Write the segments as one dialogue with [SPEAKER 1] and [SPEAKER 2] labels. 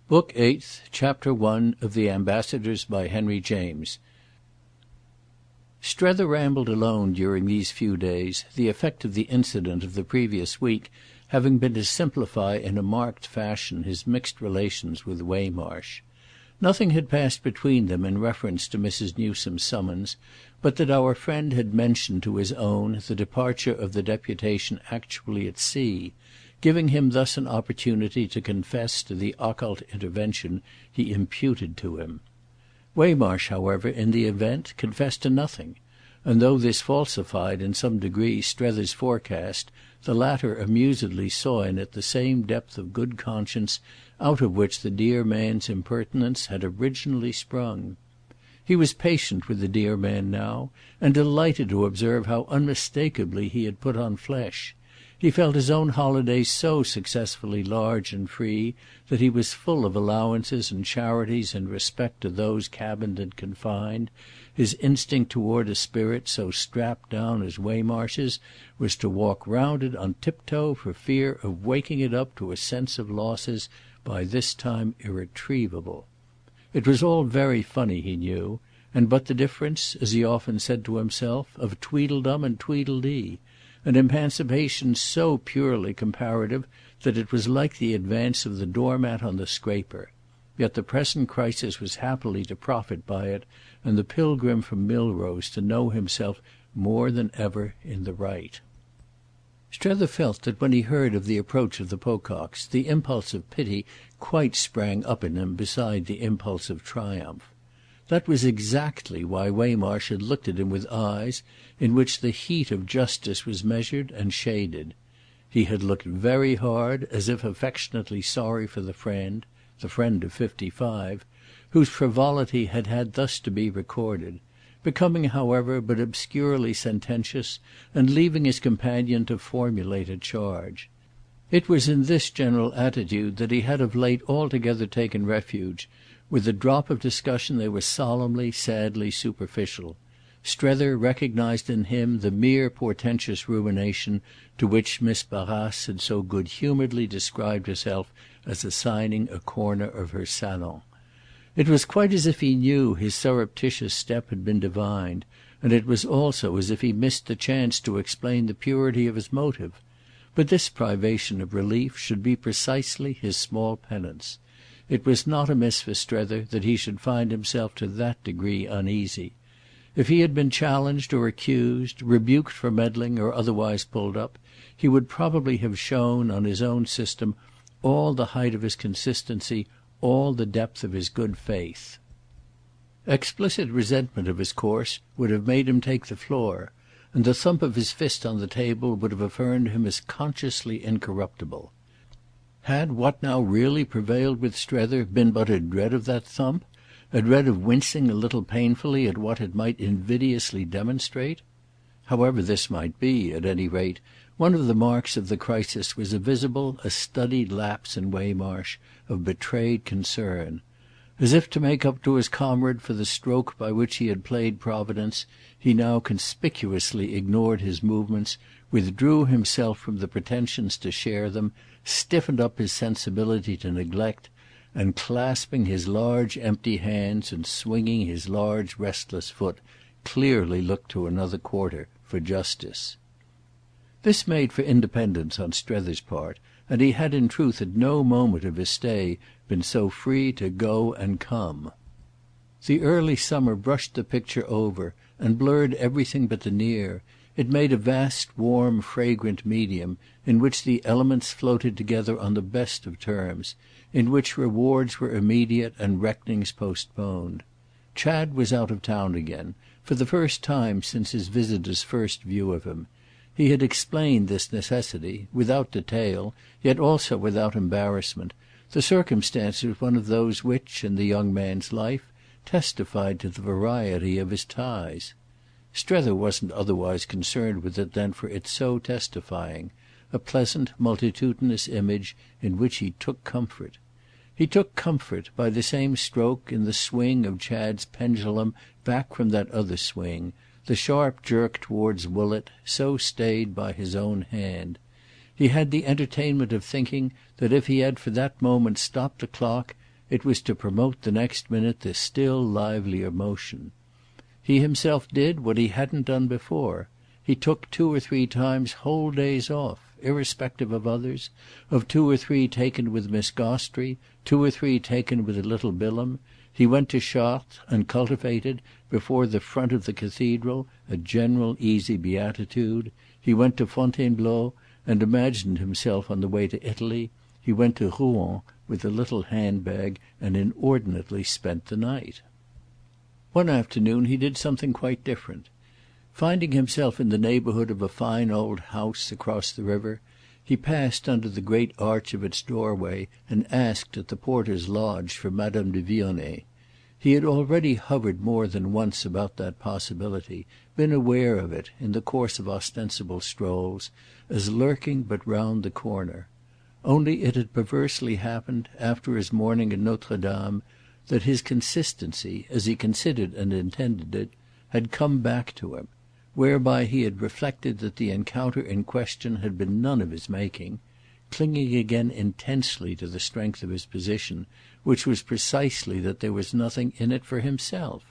[SPEAKER 1] Book Eighth, Chapter 1 of The Ambassadors by Henry James. Strether rambled alone during these few days, the effect of the incident of the previous week having been to simplify in a marked fashion his mixed relations with Waymarsh. Nothing had passed between them in reference to Mrs. Newsome's summons, but that our friend had mentioned to his own the departure of the deputation actually at sea, giving him thus an opportunity to confess to the occult intervention he imputed to him. Waymarsh, however, in the event, confessed to nothing, and though this falsified in some degree Strether's forecast, the latter amusedly saw in it the same depth of good conscience out of which the dear man's impertinence had originally sprung. He was patient with the dear man now, and delighted to observe how unmistakably he had put on flesh. He felt his own holidays so successfully large and free that he was full of allowances and charities in respect to those cabined and confined. His instinct toward a spirit so strapped down as Waymarsh's was to walk round it on tiptoe for fear of waking it up to a sense of losses by this time irretrievable. It was all very funny, he knew, and but the difference, as he often said to himself, of Tweedledum and Tweedledee, an emancipation so purely comparative that it was like the advance of the doormat on the scraper. Yet the present crisis was happily to profit by it, and the pilgrim from Milrose to know himself more than ever in the right. Strether felt that when he heard of the approach of the Pococks, the impulse of pity quite sprang up in him beside the impulse of triumph. That was exactly why Waymarsh had looked at him with eyes in which the heat of justice was measured and shaded. He had looked very hard, as if affectionately sorry for the friend of 55, whose frivolity had had thus to be recorded, becoming, however, but obscurely sententious and leaving his companion to formulate a charge. It was in this general attitude that he had of late altogether taken refuge. With the drop of discussion they were solemnly, sadly superficial. Strether recognised in him the mere portentous ruination to which Miss Barrace had so good-humouredly described herself as assigning a corner of her salon. It was quite as if he knew his surreptitious step had been divined, and it was also as if he missed the chance to explain the purity of his motive. But this privation of relief should be precisely his small penance. It was not amiss for Strether that he should find himself to that degree uneasy. If he had been challenged or accused, rebuked for meddling or otherwise pulled up, he would probably have shown, on his own system, all the height of his consistency, all the depth of his good faith. Explicit resentment of his course would have made him take the floor, and the thump of his fist on the table would have affirmed him as consciously incorruptible. Had what now really prevailed with Strether been but a dread of that thump, a dread of wincing a little painfully at what it might invidiously demonstrate? However this might be, at any rate, one of the marks of the crisis was a studied lapse in Waymarsh of betrayed concern. As if to make up to his comrade for the stroke by which he had played Providence, he now conspicuously ignored his movements, withdrew himself from the pretensions to share them, stiffened up his sensibility to neglect, and clasping his large empty hands and swinging his large restless foot, clearly looked to another quarter for justice. This made for independence on Strether's part, and he had in truth at no moment of his stay been so free to go and come. The early summer brushed the picture over and blurred everything but the near. It made a vast warm fragrant medium in which the elements floated together on the best of terms, in which rewards were immediate and reckonings postponed. Chad was out of town again, for the first time since his visitor's first view of him. He had explained this necessity, without detail, yet also without embarrassment. The circumstance was one of those which, in the young man's life, testified to the variety of his ties. Strether wasn't otherwise concerned with it than for its so testifying, a pleasant multitudinous image in which he took comfort. He took comfort, by the same stroke, in the swing of Chad's pendulum back from that other swing, the sharp jerk towards Woollett, so stayed by his own hand. He had the entertainment of thinking that if he had for that moment stopped the clock It was to promote the next minute this still livelier motion. He himself did what he hadn't done before. He took 2 or 3 times whole days off, irrespective of others, of 2 or 3 taken with Miss Gostrey, 2 or 3 taken with little Bilham. He went to Chartres and cultivated, before the front of the cathedral, a general easy beatitude. He went to Fontainebleau and imagined himself on the way to Italy. He went to Rouen with a little handbag and inordinately spent the night. One afternoon he did something quite different. Finding himself in the neighbourhood of a fine old house across the river, he passed under the great arch of its doorway and asked at the porter's lodge for Madame de Vionnet. He had already hovered more than once about that possibility, been aware of it, in the course of ostensible strolls, as lurking but round the corner. Only it had perversely happened, after his morning in Notre Dame, that his consistency, as he considered and intended it, had come back to him, whereby he had reflected that the encounter in question had been none of his making, clinging again intensely to the strength of his position, which was precisely that there was nothing in it for himself.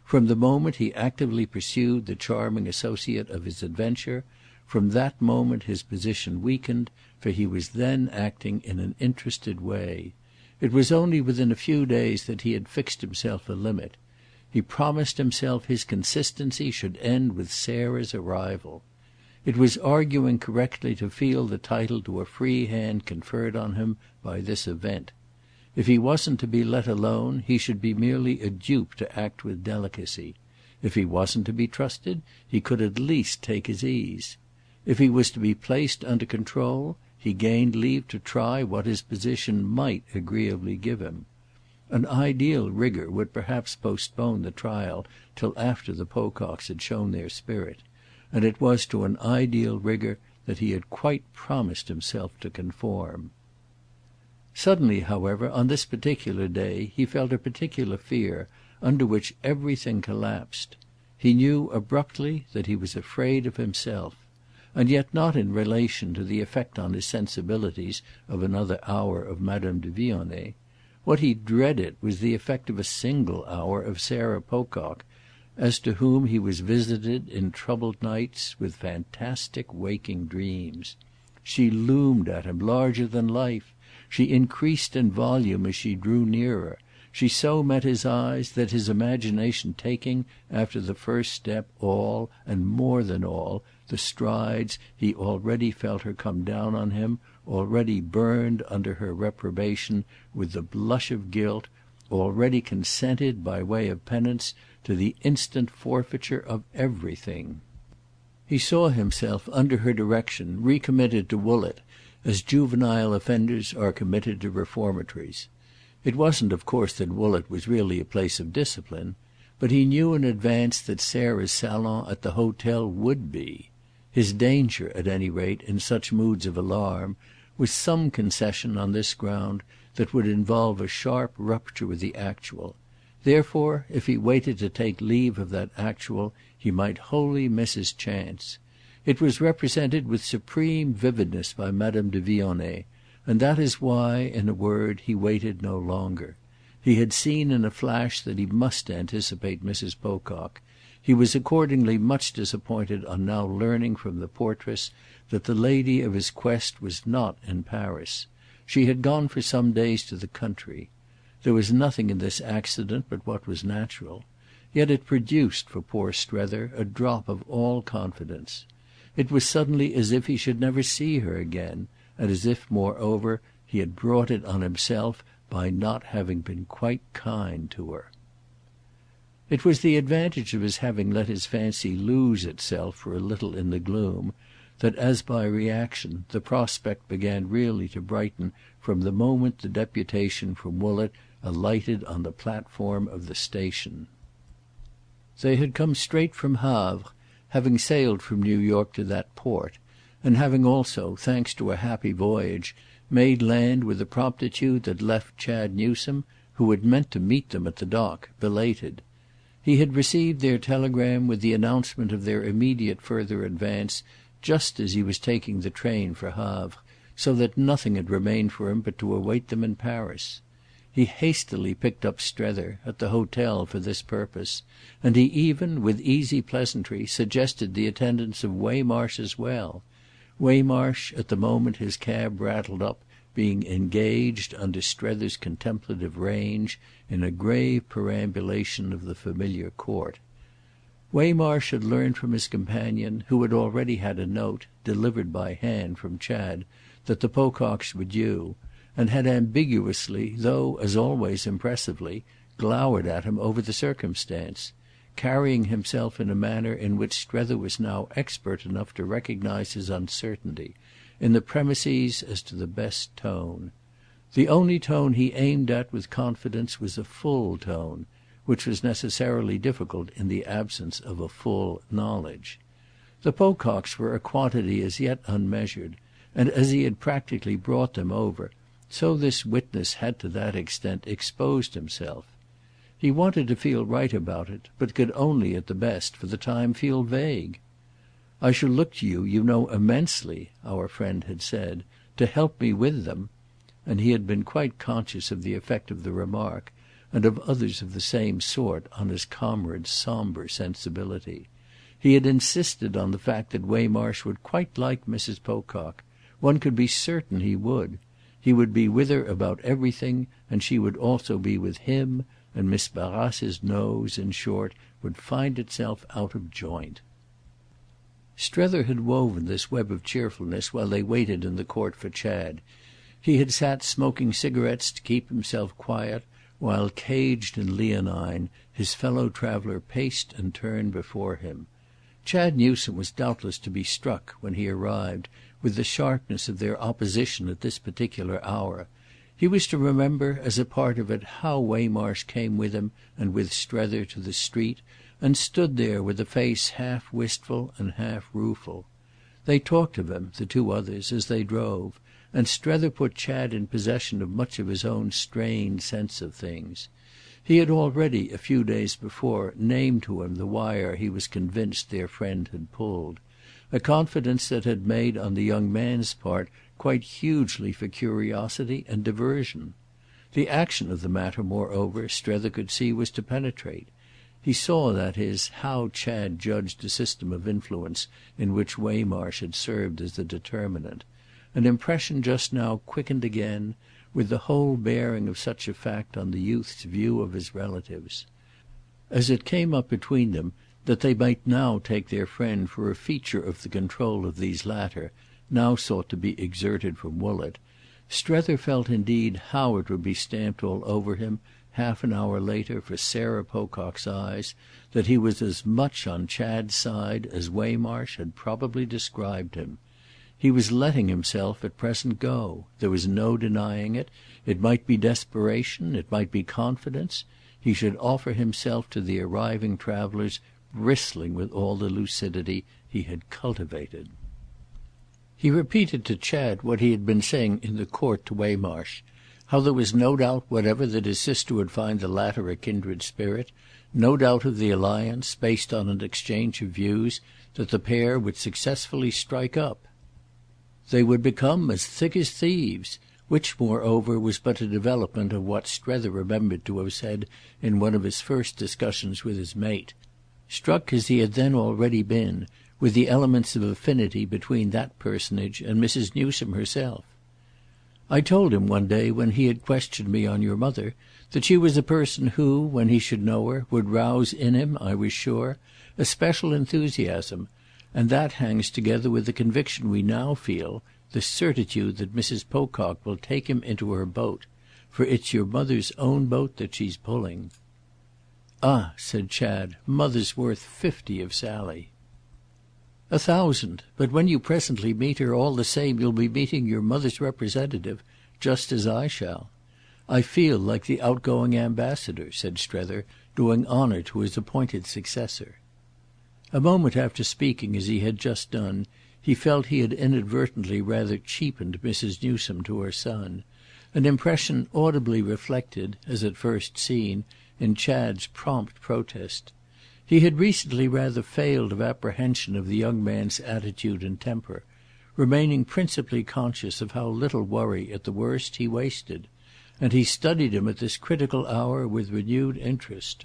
[SPEAKER 1] From the moment he actively pursued the charming associate of his adventure, from that moment his position weakened, for he was then acting in an interested way. It was only within a few days that he had fixed himself a limit. He promised himself his consistency should end with Sarah's arrival. It was arguing correctly to feel the title to a free hand conferred on him by this event. If he wasn't to be let alone he should be merely a dupe to act with delicacy. If he wasn't to be trusted he could at least take his ease. If he was to be placed under control he gained leave to try what his position might agreeably give him. An ideal rigour would perhaps postpone the trial till after the Pococks had shown their spirit, and it was to an ideal rigour that he had quite promised himself to conform. Suddenly, however, on this particular day he felt a particular fear, under which everything collapsed. He knew abruptly that he was afraid of himself, and yet not in relation to the effect on his sensibilities of another hour of Madame de Vionnet. What he dreaded was the effect of a single hour of Sarah Pocock, as to whom he was visited in troubled nights with fantastic waking dreams. She loomed at him larger than life. She increased in volume as she drew nearer. She so met his eyes that, his imagination taking, after the first step, all, and more than all, the strides, he already felt her come down on him, already burned under her reprobation with the blush of guilt, already consented, by way of penance, to the instant forfeiture of everything. He saw himself, under her direction, recommitted to Woollett, as juvenile offenders are committed to reformatories. It wasn't of course that Woollett was really a place of discipline, but he knew in advance that Sarah's salon at the hotel would be. His danger, at any rate, in such moods of alarm, was some concession on this ground that would involve a sharp rupture with the actual. Therefore, if he waited to take leave of that actual, he might wholly miss his chance. It was represented with supreme vividness by Madame de Vionnet, and that is why, in a word, he waited no longer. He had seen in a flash that he must anticipate Mrs. Pocock. He was accordingly much disappointed on now learning from the portress that the lady of his quest was not in Paris. She had gone for some days to the country. There was nothing in this accident but what was natural. Yet it produced for poor Strether a drop of all confidence. It was suddenly as if he should never see her again, and as if, moreover, he had brought it on himself by not having been quite kind to her. It was the advantage of his having let his fancy lose itself for a little in the gloom that, as by reaction, the prospect began really to brighten from the moment the deputation from Woollett alighted on the platform of the station. They had come straight from Havre, having sailed from New York to that port, and having also, thanks to a happy voyage, made land with a promptitude that left Chad Newsome, who had meant to meet them at the dock, belated. He had received their telegram with the announcement of their immediate further advance just as he was taking the train for Havre, so that nothing had remained for him but to await them in Paris. He hastily picked up Strether, at the hotel, for this purpose, and he even, with easy pleasantry, suggested the attendance of Waymarsh as well; Waymarsh, at the moment his cab rattled up, being engaged, under Strether's contemplative range, in a grave perambulation of the familiar court. Waymarsh had learned from his companion, who had already had a note, delivered by hand, from Chad, that the Pococks were due, and had ambiguously, though, as always, impressively, glowered at him over the circumstance, carrying himself in a manner in which Strether was now expert enough to recognise his uncertainty, in the premises as to the best tone. The only tone he aimed at with confidence was a full tone, which was necessarily difficult in the absence of a full knowledge. The Pococks were a quantity as yet unmeasured, and as he had practically brought them over, so this witness had to that extent exposed himself. He wanted to feel right about it, but could only, at the best, for the time, feel vague. "I shall look to you, you know, immensely," our friend had said, "to help me with them," and he had been quite conscious of the effect of the remark, and of others of the same sort, on his comrade's sombre sensibility. He had insisted on the fact that Waymarsh would quite like Mrs. Pocock; one could be certain he would. He would be with her about everything, and she would also be with him, and Miss Barrace's nose, in short, would find itself out of joint. Strether had woven this web of cheerfulness while they waited in the court for Chad. He had sat smoking cigarettes to keep himself quiet, while, caged and leonine, his fellow traveller paced and turned before him. Chad Newsome was doubtless to be struck, when he arrived, with the sharpness of their opposition at this particular hour. He was to remember, as a part of it, how Waymarsh came with him and with Strether to the street, and stood there with a face half wistful and half rueful. They talked of him, the two others, as they drove, and Strether put Chad in possession of much of his own strained sense of things. He had already, a few days before, named to him the wire he was convinced their friend had pulled, a confidence that had made on the young man's part quite hugely for curiosity and diversion. The action of the matter, moreover, Strether could see, was to penetrate. He saw, that is, how Chad judged a system of influence in which Waymarsh had served as the determinant. An impression just now quickened again, with the whole bearing of such a fact on the youth's view of his relatives. As it came up between them that they might now take their friend for a feature of the control of these latter, now sought to be exerted from Woollett, Strether felt indeed how it would be stamped all over him, half an hour later, for Sarah Pocock's eyes, that he was as much on Chad's side as Waymarsh had probably described him. He was letting himself at present go. There was no denying it. It might be desperation, it might be confidence. He should offer himself to the arriving travellers, bristling with all the lucidity he had cultivated. He repeated to Chad what he had been saying in the court to Waymarsh, how there was no doubt whatever that his sister would find the latter a kindred spirit, no doubt of the alliance, based on an exchange of views, that the pair would successfully strike up. They would become as thick as thieves, which, moreover, was but a development of what Strether remembered to have said in one of his first discussions with his mate, struck as he had then already been, with the elements of affinity between that personage and Mrs. Newsome herself. I told him one day, when he had questioned me on your mother, that she was a person who, when he should know her, would rouse in him, I was sure, a special enthusiasm, and that hangs together with the conviction we now feel, the certitude that Mrs. Pocock will take him into her boat, for it's your mother's own boat that she's pulling." "Ah," said Chad, "mother's worth 50 of Sally." "1,000. But when you presently meet her, all the same you'll be meeting your mother's representative, just as I shall. I feel like the outgoing ambassador," said Strether, doing honour to his appointed successor. A moment after speaking as he had just done, he felt he had inadvertently rather cheapened Mrs. Newsome to her son, an impression audibly reflected, as at first seen, in Chad's prompt protest. He had recently rather failed of apprehension of the young man's attitude and temper, remaining principally conscious of how little worry, at the worst, he wasted, and he studied him at this critical hour with renewed interest.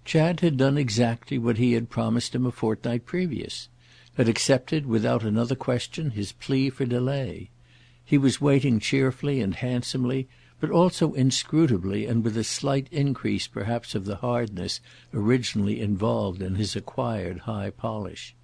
[SPEAKER 1] Chad had done exactly what he had promised him a fortnight previous, had accepted without another question his plea for delay. He was waiting cheerfully and handsomely, but also inscrutably and with a slight increase perhaps of the hardness originally involved in his acquired high polish.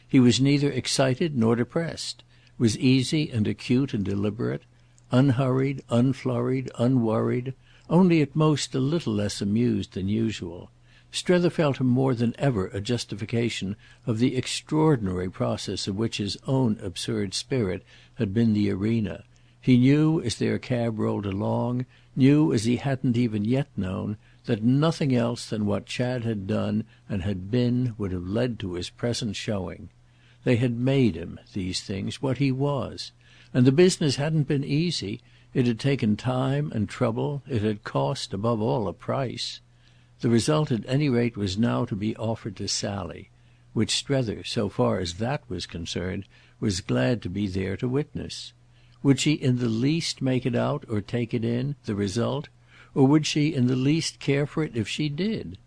[SPEAKER 1] He was neither excited nor depressed, was easy and acute and deliberate, unhurried, unflurried, unworried, only at most a little less amused than usual. Strether felt him more than ever a justification of the extraordinary process of which his own absurd spirit had been the arena. He knew as their cab rolled along, knew as he hadn't even yet known, that nothing else than what Chad had done and had been would have led to his present showing. They had made him, these things, what he was. And the business hadn't been easy. It had taken time and trouble. It had cost, above all, a price. The result at any rate was now to be offered to Sally, which Strether, so far as that was concerned, was glad to be there to witness. Would she in the least make it out or take it in, the result, or would she in the least care for it if she did?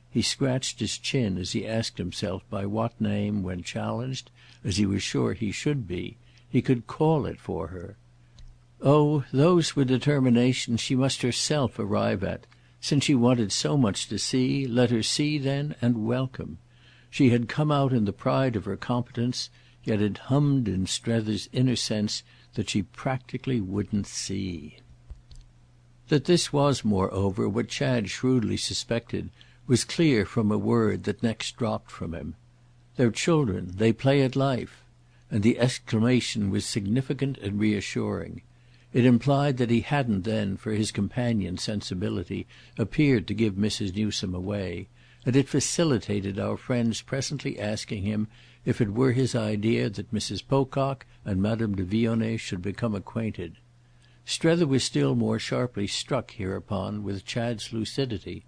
[SPEAKER 1] He scratched his chin as he asked himself by what name, when challenged, as he was sure he should be, he could call it for her. Oh, those were determinations she must herself arrive at. Since she wanted so much to see, let her see then and welcome. She had come out in the pride of her competence, yet it hummed in Strether's inner sense that she practically wouldn't see. That this was moreover what Chad shrewdly suspected was clear from a word that next dropped from him. "They're children, they play at life." And the exclamation was significant and reassuring. It implied that he hadn't then, for his companion's sensibility, appeared to give Mrs. Newsome away, and it facilitated our friend's presently asking him if it were his idea that Mrs. Pocock and Madame de Vionnet should become acquainted. Strether was still more sharply struck hereupon with Chad's lucidity.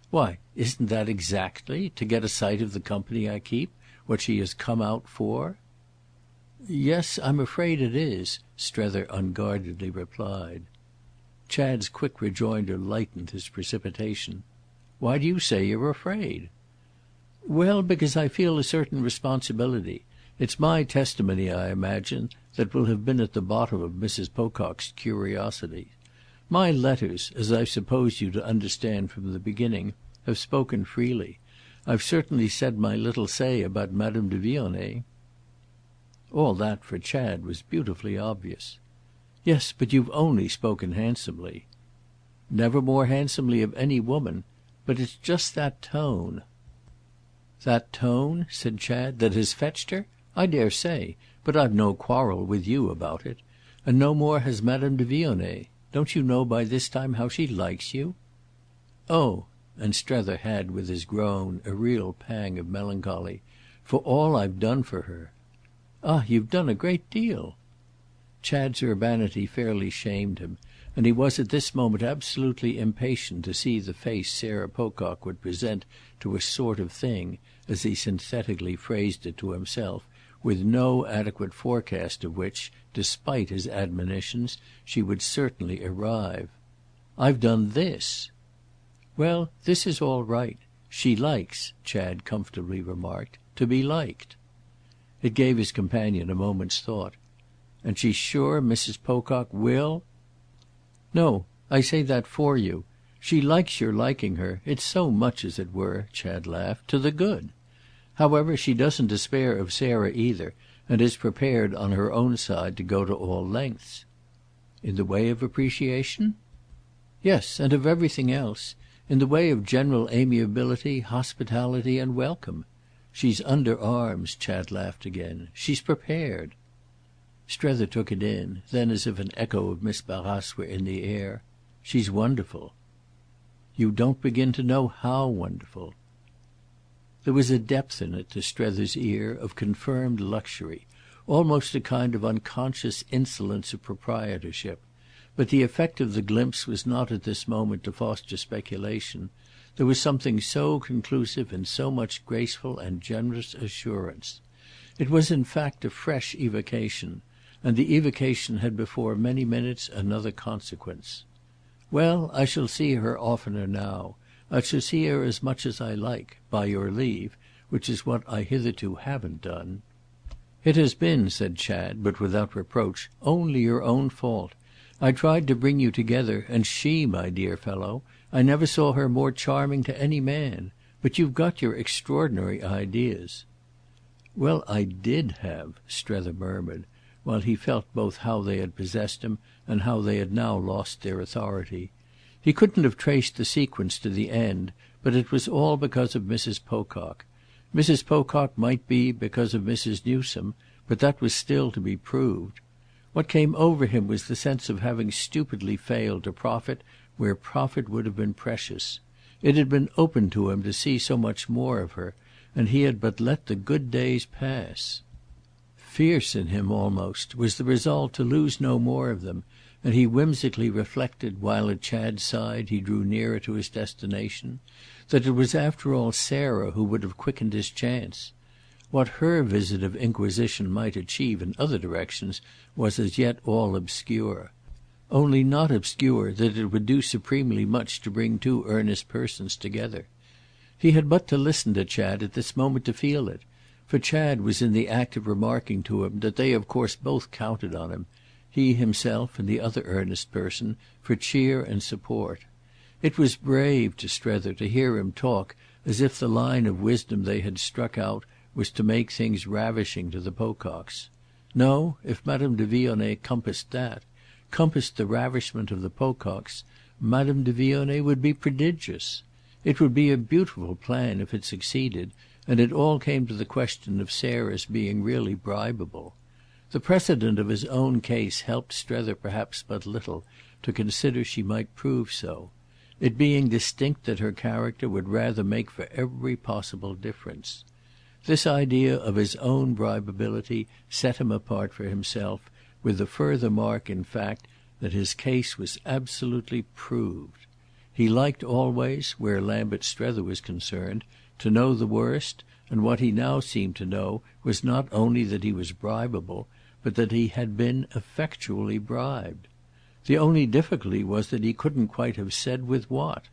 [SPEAKER 1] "Why, isn't that exactly, to get a sight of the company I keep, what she has come out for?" "Yes, I'm afraid it is," Strether unguardedly replied. Chad's quick rejoinder lightened his precipitation. "Why do you say you're afraid?" "Well, because I feel a certain responsibility. It's my testimony, I imagine, that will have been at the bottom of Mrs. Pocock's curiosity. My letters, as I've supposed you to understand from the beginning, have spoken freely. I've certainly said my little say about Madame de Vionnet." All that, for Chad, was beautifully obvious. "Yes, but you've only spoken handsomely." "Never more handsomely of any woman. But it's just that tone." "That tone," said Chad, "that has fetched her? I dare say, but I've no quarrel with you about it. And no more has Madame de Vionnet. Don't you know by this time how she likes you?" "Oh," and Strether had with his groan a real pang of melancholy, "for all I've done for her." "Ah, you've done a great deal." Chad's urbanity fairly shamed him, and he was at this moment absolutely impatient to see the face Sarah Pocock would present to a sort of thing, as he synthetically phrased it to himself, with no adequate forecast of which, despite his admonitions, she would certainly arrive. "I've done this." "Well, this is all right. She likes," Chad comfortably remarked, "to be liked." It gave his companion a moment's thought. "And she's sure Mrs. Pocock will—" "No, I say that for you. She likes your liking her. It's so much, as it were," Chad laughed, "to the good. However, she doesn't despair of Sarah either, and is prepared on her own side to go to all lengths." "In the way of appreciation?" "Yes, and of everything else. In the way of general amiability, hospitality and welcome. She's under arms," Chad laughed again. "She's prepared." Strether took it in; then as if an echo of Miss Barrace were in the air, "She's wonderful." "You don't begin to know how wonderful." There was a depth in it, to Strether's ear, of confirmed luxury, almost a kind of unconscious insolence of proprietorship; but the effect of the glimpse was not at this moment to foster speculation. There was something so conclusive in so much graceful and generous assurance. It was in fact a fresh evocation, and the evocation had before many minutes another consequence. Well, I shall see her oftener now. I shall see her as much as I like, by your leave, which is what I hitherto haven't done." "It has been," said Chad, but without reproach, "only your own fault. I tried to bring you together, and she, my dear fellow, I never saw her more charming to any man. But you've got your extraordinary ideas." "Well, I did have," Strether murmured, while he felt both how they had possessed him and how they had now lost their authority. He couldn't have traced the sequence to the end, but it was all because of Mrs. Pocock. Mrs. Pocock might be because of Mrs. Newsome, but that was still to be proved. What came over him was the sense of having stupidly failed to profit where profit would have been precious. It had been open to him to see so much more of her, and he had but let the good days pass. Fierce in him, almost, was the resolve to lose no more of them, and he whimsically reflected, while at Chad's side he drew nearer to his destination, that it was after all Sarah who would have quickened his chance. What her visit of inquisition might achieve in other directions was as yet all obscure. Only not obscure that it would do supremely much to bring two earnest persons together. He had but to listen to Chad at this moment to feel it, for Chad was in the act of remarking to him that they of course both counted on him, he himself and the other earnest person, for cheer and support. It was brave to Strether to hear him talk as if the line of wisdom they had struck out was to make things ravishing to the Pococks. No, if Madame de Vionnet compassed that, compassed the ravishment of the Pococks, Madame de Vionnet would be prodigious. It would be a beautiful plan if it succeeded, and it all came to the question of Sarah's being really bribable. The precedent of his own case helped Strether perhaps but little to consider she might prove so, it being distinct that her character would rather make for every possible difference. This idea of his own bribability set him apart for himself, with the further mark in fact that his case was absolutely proved. He liked always, where Lambert Strether was concerned, to know the worst, and what he now seemed to know was not only that he was bribable, but that he had been effectually bribed. The only difficulty was that he couldn't quite have said with what.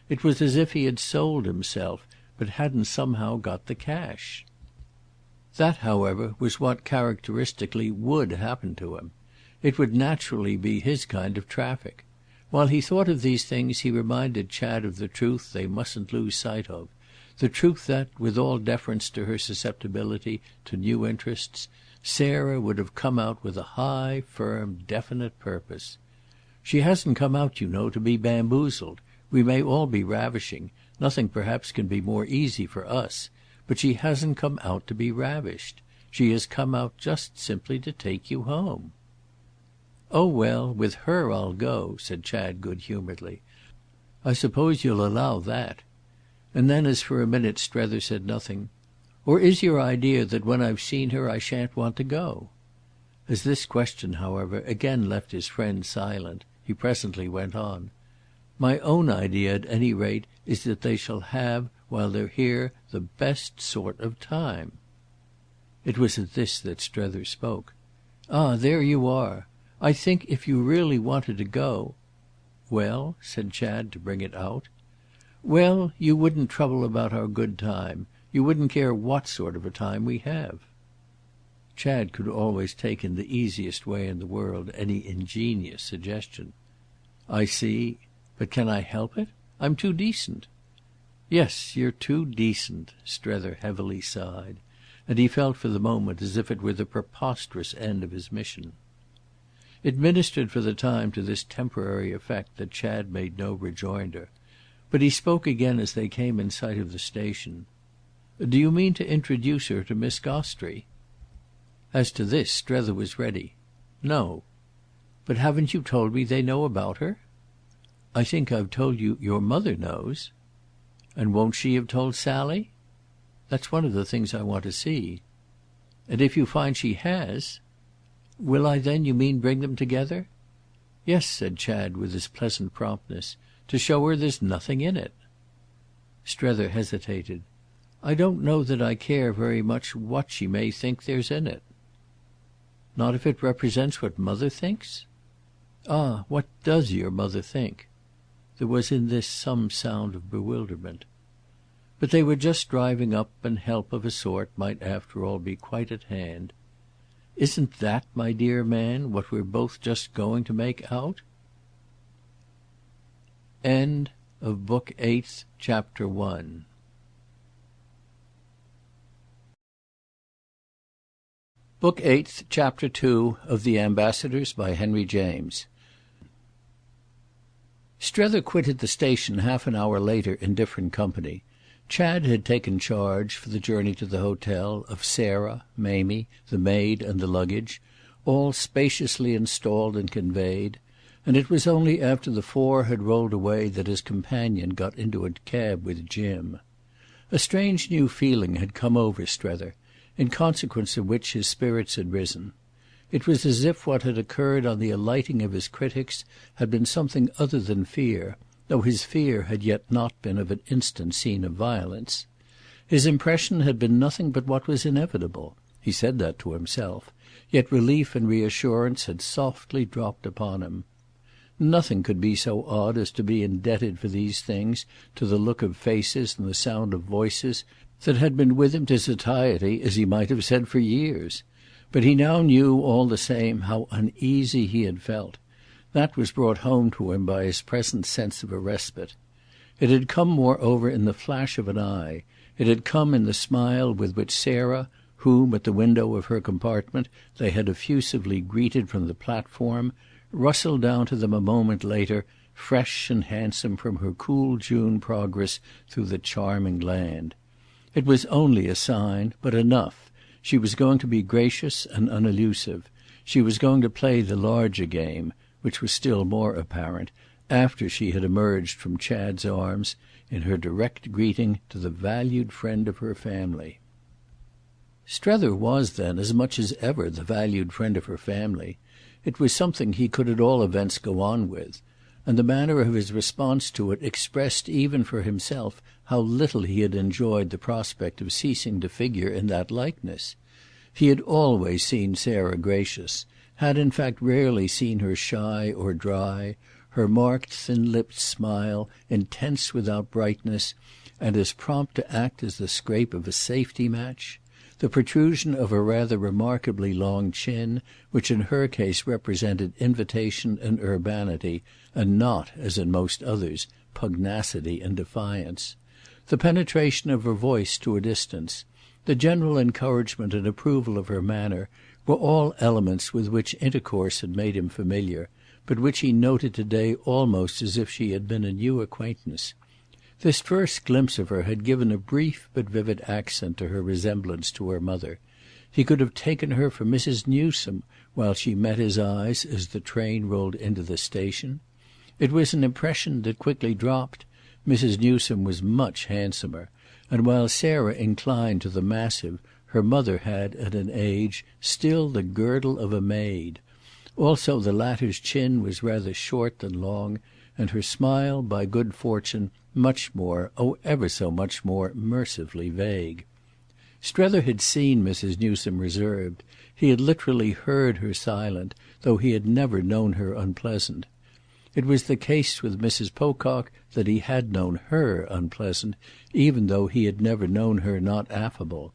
[SPEAKER 1] It was as if he had sold himself, but hadn't somehow got the cash. That, however, was what characteristically would happen to him. It would naturally be his kind of traffic. While he thought of these things he reminded Chad of the truth they mustn't lose sight of, the truth that, with all deference to her susceptibility to new interests, Sarah would have come out with a high, firm, definite purpose. "She hasn't come out, you know, to be bamboozled. We may all be ravishing. Nothing perhaps can be more easy for us. But she hasn't come out to be ravished. She has come out just simply to take you home." "Oh well, with her I'll go," said Chad good-humouredly. "I suppose you'll allow that." And then as for a minute Strether said nothing, "Or is your idea that when I've seen her I shan't want to go?" As this question, however, again left his friend silent, he presently went on. "My own idea at any rate is that they shall have, while they're here, the best sort of time." It was at this that Strether spoke. "Ah, there you are. I think if you really wanted to go—" "Well?" said Chad to bring it out. "Well, you wouldn't trouble about our good time. You wouldn't care what sort of a time we have." Chad could always take in the easiest way in the world any ingenious suggestion. "I see. But can I help it? I'm too decent." "Yes, you're too decent," Strether heavily sighed, and he felt for the moment as if it were the preposterous end of his mission. It ministered for the time to this temporary effect that Chad made no rejoinder, but he spoke again as they came in sight of the station. "Do you mean to introduce her to Miss Gostrey?" As to this Strether was ready. "No." "But haven't you told me they know about her?" "I think I've told you your mother knows." "And won't she have told Sally?" "That's one of the things I want to see." "And if you find she has—" "Will I then, you mean, bring them together?" "Yes," said Chad with his pleasant promptness, "to show her there's nothing in it." Strether hesitated. "I don't know that I care very much what she may think there's in it." "Not if it represents what mother thinks?" "Ah, what does your mother think?" there was in this some sound of bewilderment. But they were just driving up, and help of a sort might after all be quite at hand. "Isn't that, my dear man, what we're both just going to make out?" End of Book Eighth, Chapter 1. Book Eighth, Chapter 2 of The Ambassadors, by Henry James. Strether quitted the station half an hour later in different company. Chad had taken charge, for the journey to the hotel, of Sarah, Mamie, the maid and the luggage, all spaciously installed and conveyed, and it was only after the four had rolled away that his companion got into a cab with Jim. A strange new feeling had come over Strether, in consequence of which his spirits had risen. It was as if what had occurred on the alighting of his critics had been something other than fear, though his fear had yet not been of an instant scene of violence. His impression had been nothing but what was inevitable. He said that to himself, yet relief and reassurance had softly dropped upon him. Nothing could be so odd as to be indebted for these things to the look of faces and the sound of voices that had been with him to satiety, as he might have said, for years. But he now knew all the same how uneasy he had felt. That was brought home to him by his present sense of a respite. It had come moreover in the flash of an eye. It had come in the smile with which Sarah, whom at the window of her compartment they had effusively greeted from the platform, rustled down to them a moment later, fresh and handsome from her cool June progress through the charming land. It was only a sign, but enough. She was going to be gracious and unelusive. She was going to play the larger game, which was still more apparent, after she had emerged from Chad's arms in her direct greeting to the valued friend of her family. Strether was then as much as ever the valued friend of her family. It was something he could at all events go on with, and the manner of his response to it expressed even for himself how little he had enjoyed the prospect of ceasing to figure in that likeness. He had always seen Sarah gracious, had in fact rarely seen her shy or dry, her marked thin-lipped smile intense without brightness and as prompt to act as the scrape of a safety match, the protrusion of a rather remarkably long chin, which in her case represented invitation and urbanity, and not, as in most others, pugnacity and defiance, the penetration of her voice to a distance, the general encouragement and approval of her manner, were all elements with which intercourse had made him familiar, but which he noted today almost as if she had been a new acquaintance. This first glimpse of her had given a brief but vivid accent to her resemblance to her mother. He could have taken her for Mrs. Newsome while she met his eyes as the train rolled into the station. It was an impression that quickly dropped. Mrs. Newsome was much handsomer, and while Sarah inclined to the massive, her mother had, at an age, still the girdle of a maid. Also the latter's chin was rather short than long, and her smile, by good fortune, much more, oh ever so much more, mercifully vague. Strether had seen Mrs. Newsome reserved. He had literally heard her silent, though he had never known her unpleasant. It was the case with Mrs. Pocock that he had known her unpleasant, even though he had never known her not affable.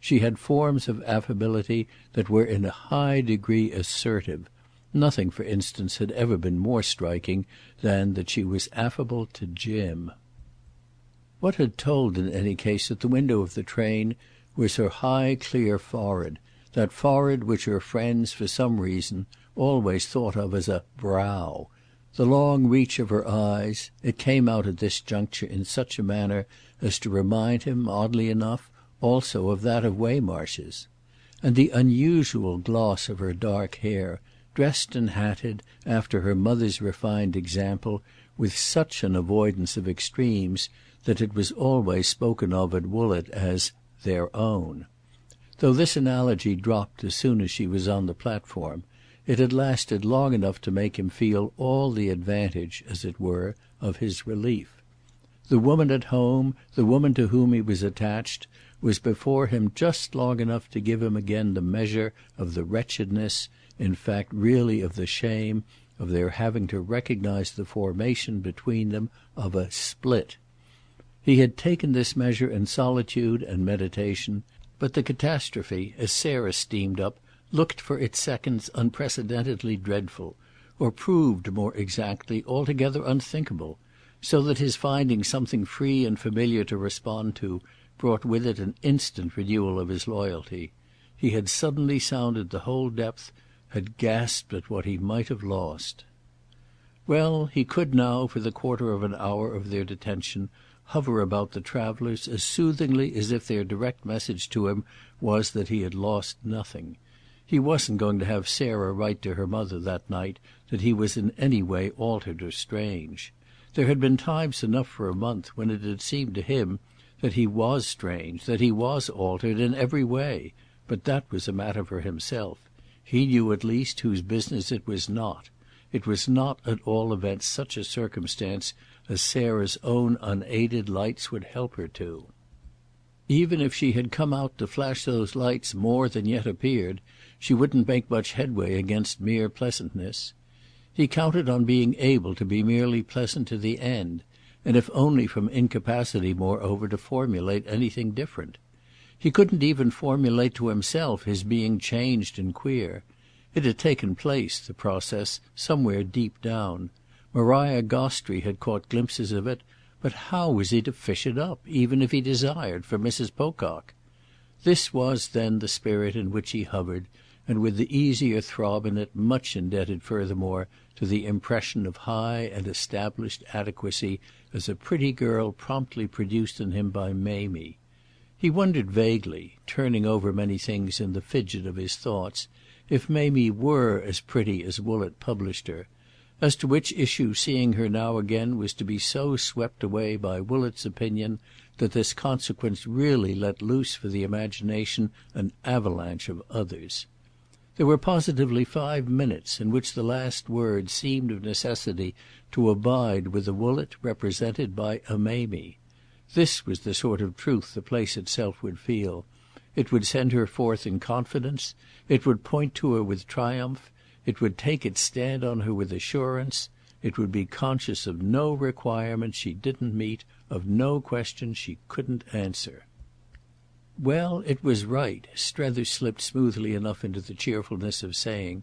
[SPEAKER 1] She had forms of affability that were in a high degree assertive. Nothing, for instance, had ever been more striking than that she was affable to Jim. What had told in any case at the window of the train was her high clear forehead, that forehead which her friends, for some reason, always thought of as a brow. The long reach of her eyes, it came out at this juncture in such a manner as to remind him, oddly enough, also of that of Waymarsh's. And the unusual gloss of her dark hair, dressed and hatted, after her mother's refined example, with such an avoidance of extremes that it was always spoken of at Woollett as "their own." Though this analogy dropped as soon as she was on the platform, it had lasted long enough to make him feel all the advantage, as it were, of his relief. The woman at home, the woman to whom he was attached, was before him just long enough to give him again the measure of the wretchedness, in fact really of the shame, of their having to recognize the formation between them of a split. He had taken this measure in solitude and meditation, but the catastrophe, as Sarah steamed up, looked for its seconds unprecedentedly dreadful, or proved, more exactly, altogether unthinkable, so that his finding something free and familiar to respond to brought with it an instant renewal of his loyalty. He had suddenly sounded the whole depth, had gasped at what he might have lost. Well, he could now, for the quarter of an hour of their detention, hover about the travellers as soothingly as if their direct message to him was that he had lost nothing. He wasn't going to have Sarah write to her mother that night that he was in any way altered or strange. There had been times enough for a month when it had seemed to him that he was strange, that he was altered in every way, but that was a matter for himself. He knew at least whose business it was not. It was not at all events such a circumstance as Sarah's own unaided lights would help her to. Even if she had come out to flash those lights more than yet appeared, she wouldn't make much headway against mere pleasantness. He counted on being able to be merely pleasant to the end, and if only from incapacity, moreover, to formulate anything different. He couldn't even formulate to himself his being changed and queer. It had taken place, the process, somewhere deep down. Maria Gostrey had caught glimpses of it, but how was he to fish it up, even if he desired, for Mrs. Pocock? This was, then, the spirit in which he hovered, and with the easier throb in it much indebted furthermore to the impression of high and established adequacy as a pretty girl promptly produced in him by Mamie. He wondered vaguely, turning over many things in the fidget of his thoughts, if Mamie were as pretty as Woollett published her, as to which issue seeing her now again was to be so swept away by Woolett's opinion that this consequence really let loose for the imagination an avalanche of others. There were positively 5 minutes in which the last word seemed of necessity to abide with a Woollett represented by a Mamie. This was the sort of truth the place itself would feel. It would send her forth in confidence. It would point to her with triumph. It would take its stand on her with assurance. It would be conscious of no requirement she didn't meet, of no question she couldn't answer. Well, it was right, Strether slipped smoothly enough into the cheerfulness of saying.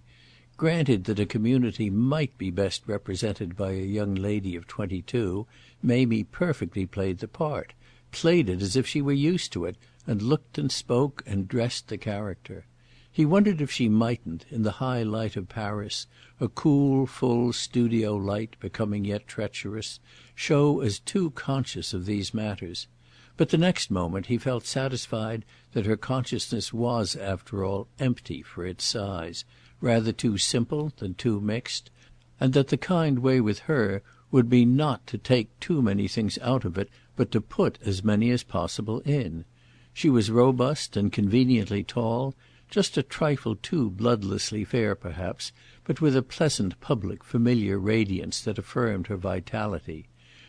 [SPEAKER 1] Granted that a community might be best represented by a young lady of 22, Mamie perfectly played the part, played it as if she were used to it, and looked and spoke and dressed the character. He wondered if she mightn't, in the high light of Paris, a cool, full studio light becoming yet treacherous, show as too conscious of these matters. But the next moment he felt satisfied that her consciousness was, after all, empty for its size, rather too simple than too mixed, and that the kind way with her would be not to take too many things out of it, but to put as many as possible in. She was robust and conveniently tall, just a trifle too bloodlessly fair perhaps, but with a pleasant public familiar radiance that affirmed her vitality.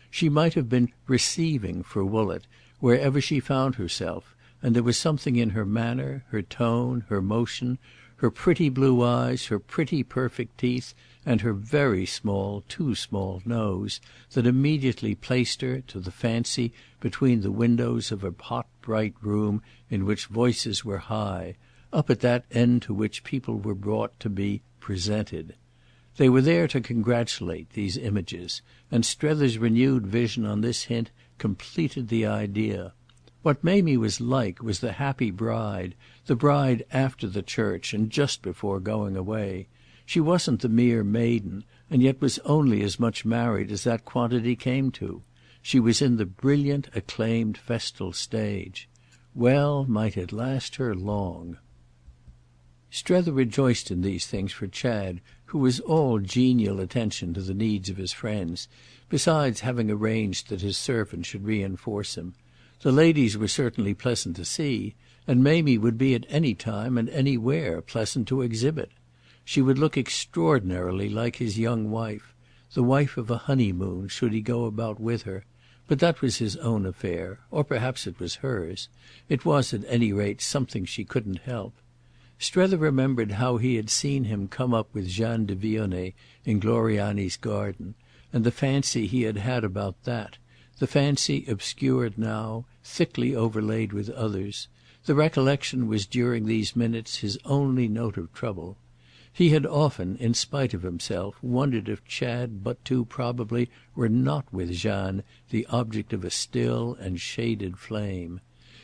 [SPEAKER 1] She might have been receiving for Woollett wherever she found herself, and there was something in her manner, her tone, her motion, her pretty blue eyes, her pretty perfect teeth, and her very small, too small nose, that immediately placed her, to the fancy, between the windows of a hot bright room in which voices were high, up at that end to which people were brought to be presented. They were there to congratulate, these images, and Strether's renewed vision on this hint completed the idea. What Mamie was like was the happy bride, the bride after the church and just before going away. She wasn't the mere maiden, and yet was only as much married as that quantity came to. She was in the brilliant, acclaimed festal stage. Well might it last her long. Strether rejoiced in these things for Chad, who was all genial attention to the needs of his friends, besides having arranged that his servant should reinforce him. The ladies were certainly pleasant to see, and Mamie would be at any time and anywhere pleasant to exhibit. She would look extraordinarily like his young wife, the wife of a honeymoon, should he go about with her, but that was his own affair, or perhaps it was hers. It was at any rate something she couldn't help. Strether remembered how he had seen him come up with Jeanne de Vionnet in Gloriani's garden, and the fancy he had had about that, the fancy obscured now, thickly overlaid with others. The recollection was during these minutes his only note of trouble. He had often, in spite of himself, wondered if Chad but too probably were not with Jeanne the object of a still and shaded flame.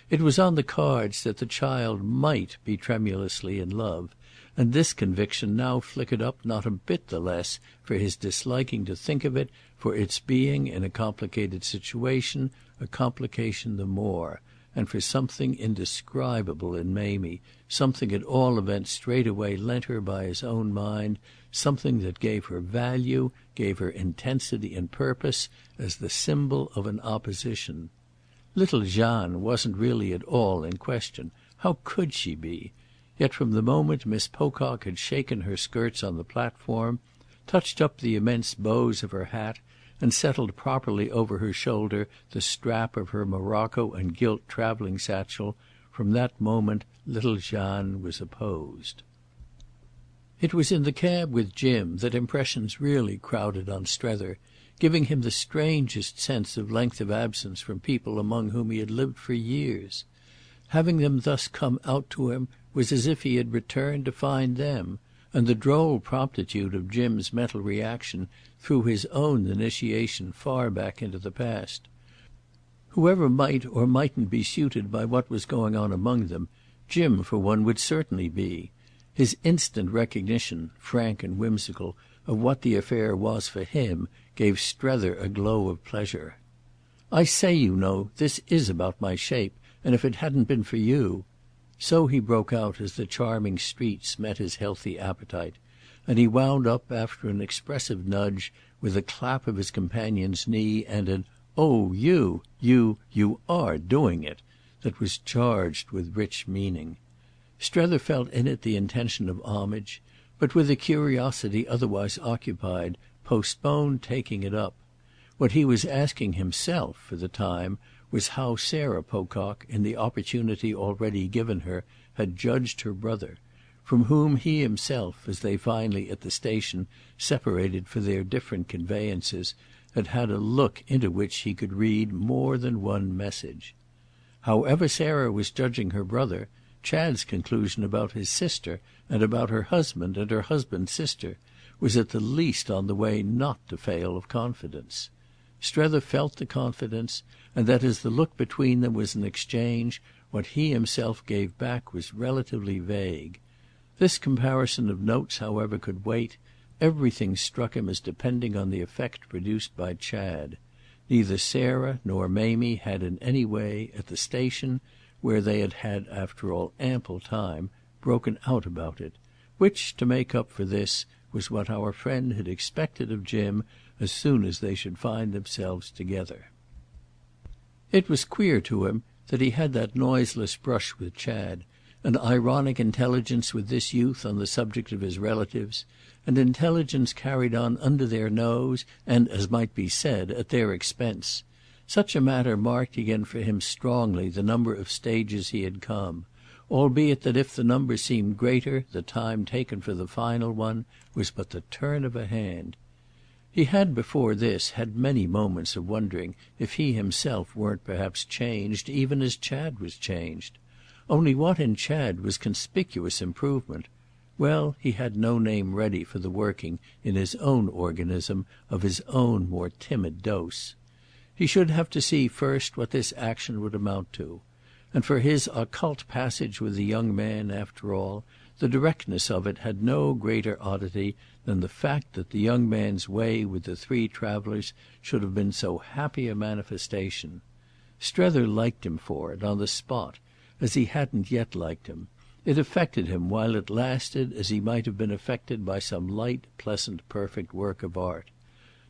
[SPEAKER 1] It was on the cards that the child might be tremulously in love, and this conviction now flickered up not a bit the less for his disliking to think of it, for its being, in a complicated situation, a complication the more, and for something indescribable in Mamie, something at all events straightway lent her by his own mind, something that gave her value, gave her intensity and purpose, as the symbol of an opposition. Little Jeanne wasn't really at all in question. How could she be? Yet from the moment Miss Pocock had shaken her skirts on the platform, touched up the immense bows of her hat, and settled properly over her shoulder the strap of her morocco and gilt travelling satchel, from that moment little Jeanne was opposed. It was in the cab with Jim that impressions really crowded on Strether, giving him the strangest sense of length of absence from people among whom he had lived for years. Having them thus come out to him was as if he had returned to find them, and the droll promptitude of Jim's mental reaction threw his own initiation far back into the past. Whoever might or mightn't be suited by what was going on among them, Jim for one would certainly be. His instant recognition, frank and whimsical, of what the affair was for him gave Strether a glow of pleasure. "I say, you know, this is about my shape, and if it hadn't been for you—" So he broke out as the charming streets met his healthy appetite, and he wound up, after an expressive nudge, with a clap of his companion's knee and an "Oh you are doing it!" that was charged with rich meaning. Strether felt in it the intention of homage, but with a curiosity otherwise occupied, postponed taking it up. What he was asking himself, for the time, was how Sarah Pocock, in the opportunity already given her, had judged her brother, from whom he himself, as they finally, at the station, separated for their different conveyances, had had a look into which he could read more than one message. However Sarah was judging her brother, Chad's conclusion about his sister and about her husband and her husband's sister was at the least on the way not to fail of confidence. Strether felt the confidence, and that as the look between them was an exchange, what he himself gave back was relatively vague. This comparison of notes, however, could wait. Everything struck him as depending on the effect produced by Chad. Neither Sarah nor Mamie had in any way, at the station, where they had had, after all, ample time, broken out about it, which, to make up for this, was what our friend had expected of Jim as soon as they should find themselves together. It was queer to him that he had that noiseless brush with Chad, an ironic intelligence with this youth on the subject of his relatives, an intelligence carried on under their nose and, as might be said, at their expense. Such a matter marked again for him strongly the number of stages he had come, albeit that if the number seemed greater the time taken for the final one was but the turn of a hand. He had before this had many moments of wondering if he himself weren't perhaps changed even as Chad was changed. Only what in Chad was conspicuous improvement? Well, he had no name ready for the working, in his own organism, of his own more timid dose. He should have to see first what this action would amount to. And for his occult passage with the young man, after all, the directness of it had no greater oddity than the fact that the young man's way with the three travellers should have been so happy a manifestation. Strether liked him for it, on the spot, as he hadn't yet liked him. It affected him while it lasted as he might have been affected by some light, pleasant, perfect work of art.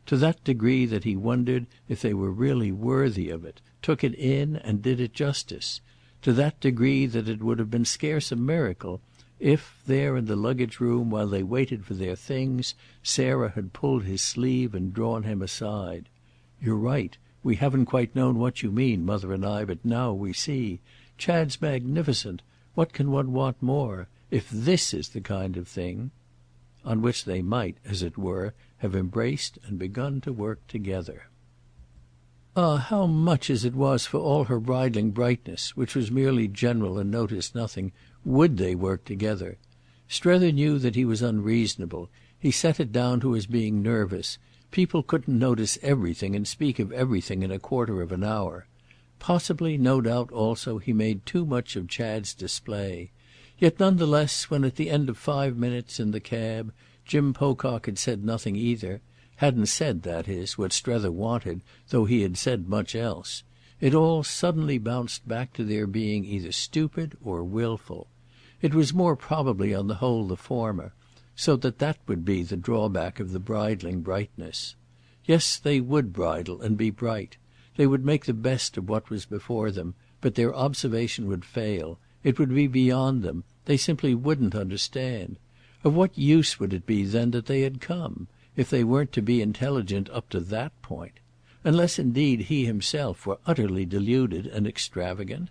[SPEAKER 1] To that degree that he wondered if they were really worthy of it, took it in and did it justice. To that degree that it would have been scarce a miracle if, there in the luggage-room while they waited for their things, Sarah had pulled his sleeve and drawn him aside. "You're right. We haven't quite known what you mean, mother and I, but now we see. Chad's magnificent. What can one want more? if this is the kind of thing on which they might, as it were, have embraced and begun to work together. Ah, how much as it was for all her bridling brightness, which was merely general and noticed nothing, would they work together? Strether knew that he was unreasonable. He set it down to his being nervous. People couldn't notice everything and speak of everything in a quarter of an hour. Possibly, no doubt also, he made too much of Chad's display. Yet none the less, when at the end of 5 minutes, in the cab, Jim Pocock had said nothing either, hadn't said, that is, what Strether wanted, though he had said much else, it all suddenly bounced back to their being either stupid or wilful. It was more probably on the whole the former, so that would be the drawback of the bridling brightness. Yes, they would bridle and be bright. They would make the best of what was before them, but their observation would fail. It would be beyond them. They simply wouldn't understand. Of what use would it be then that they had come, if they weren't to be intelligent up to that point? Unless indeed he himself were utterly deluded and extravagant?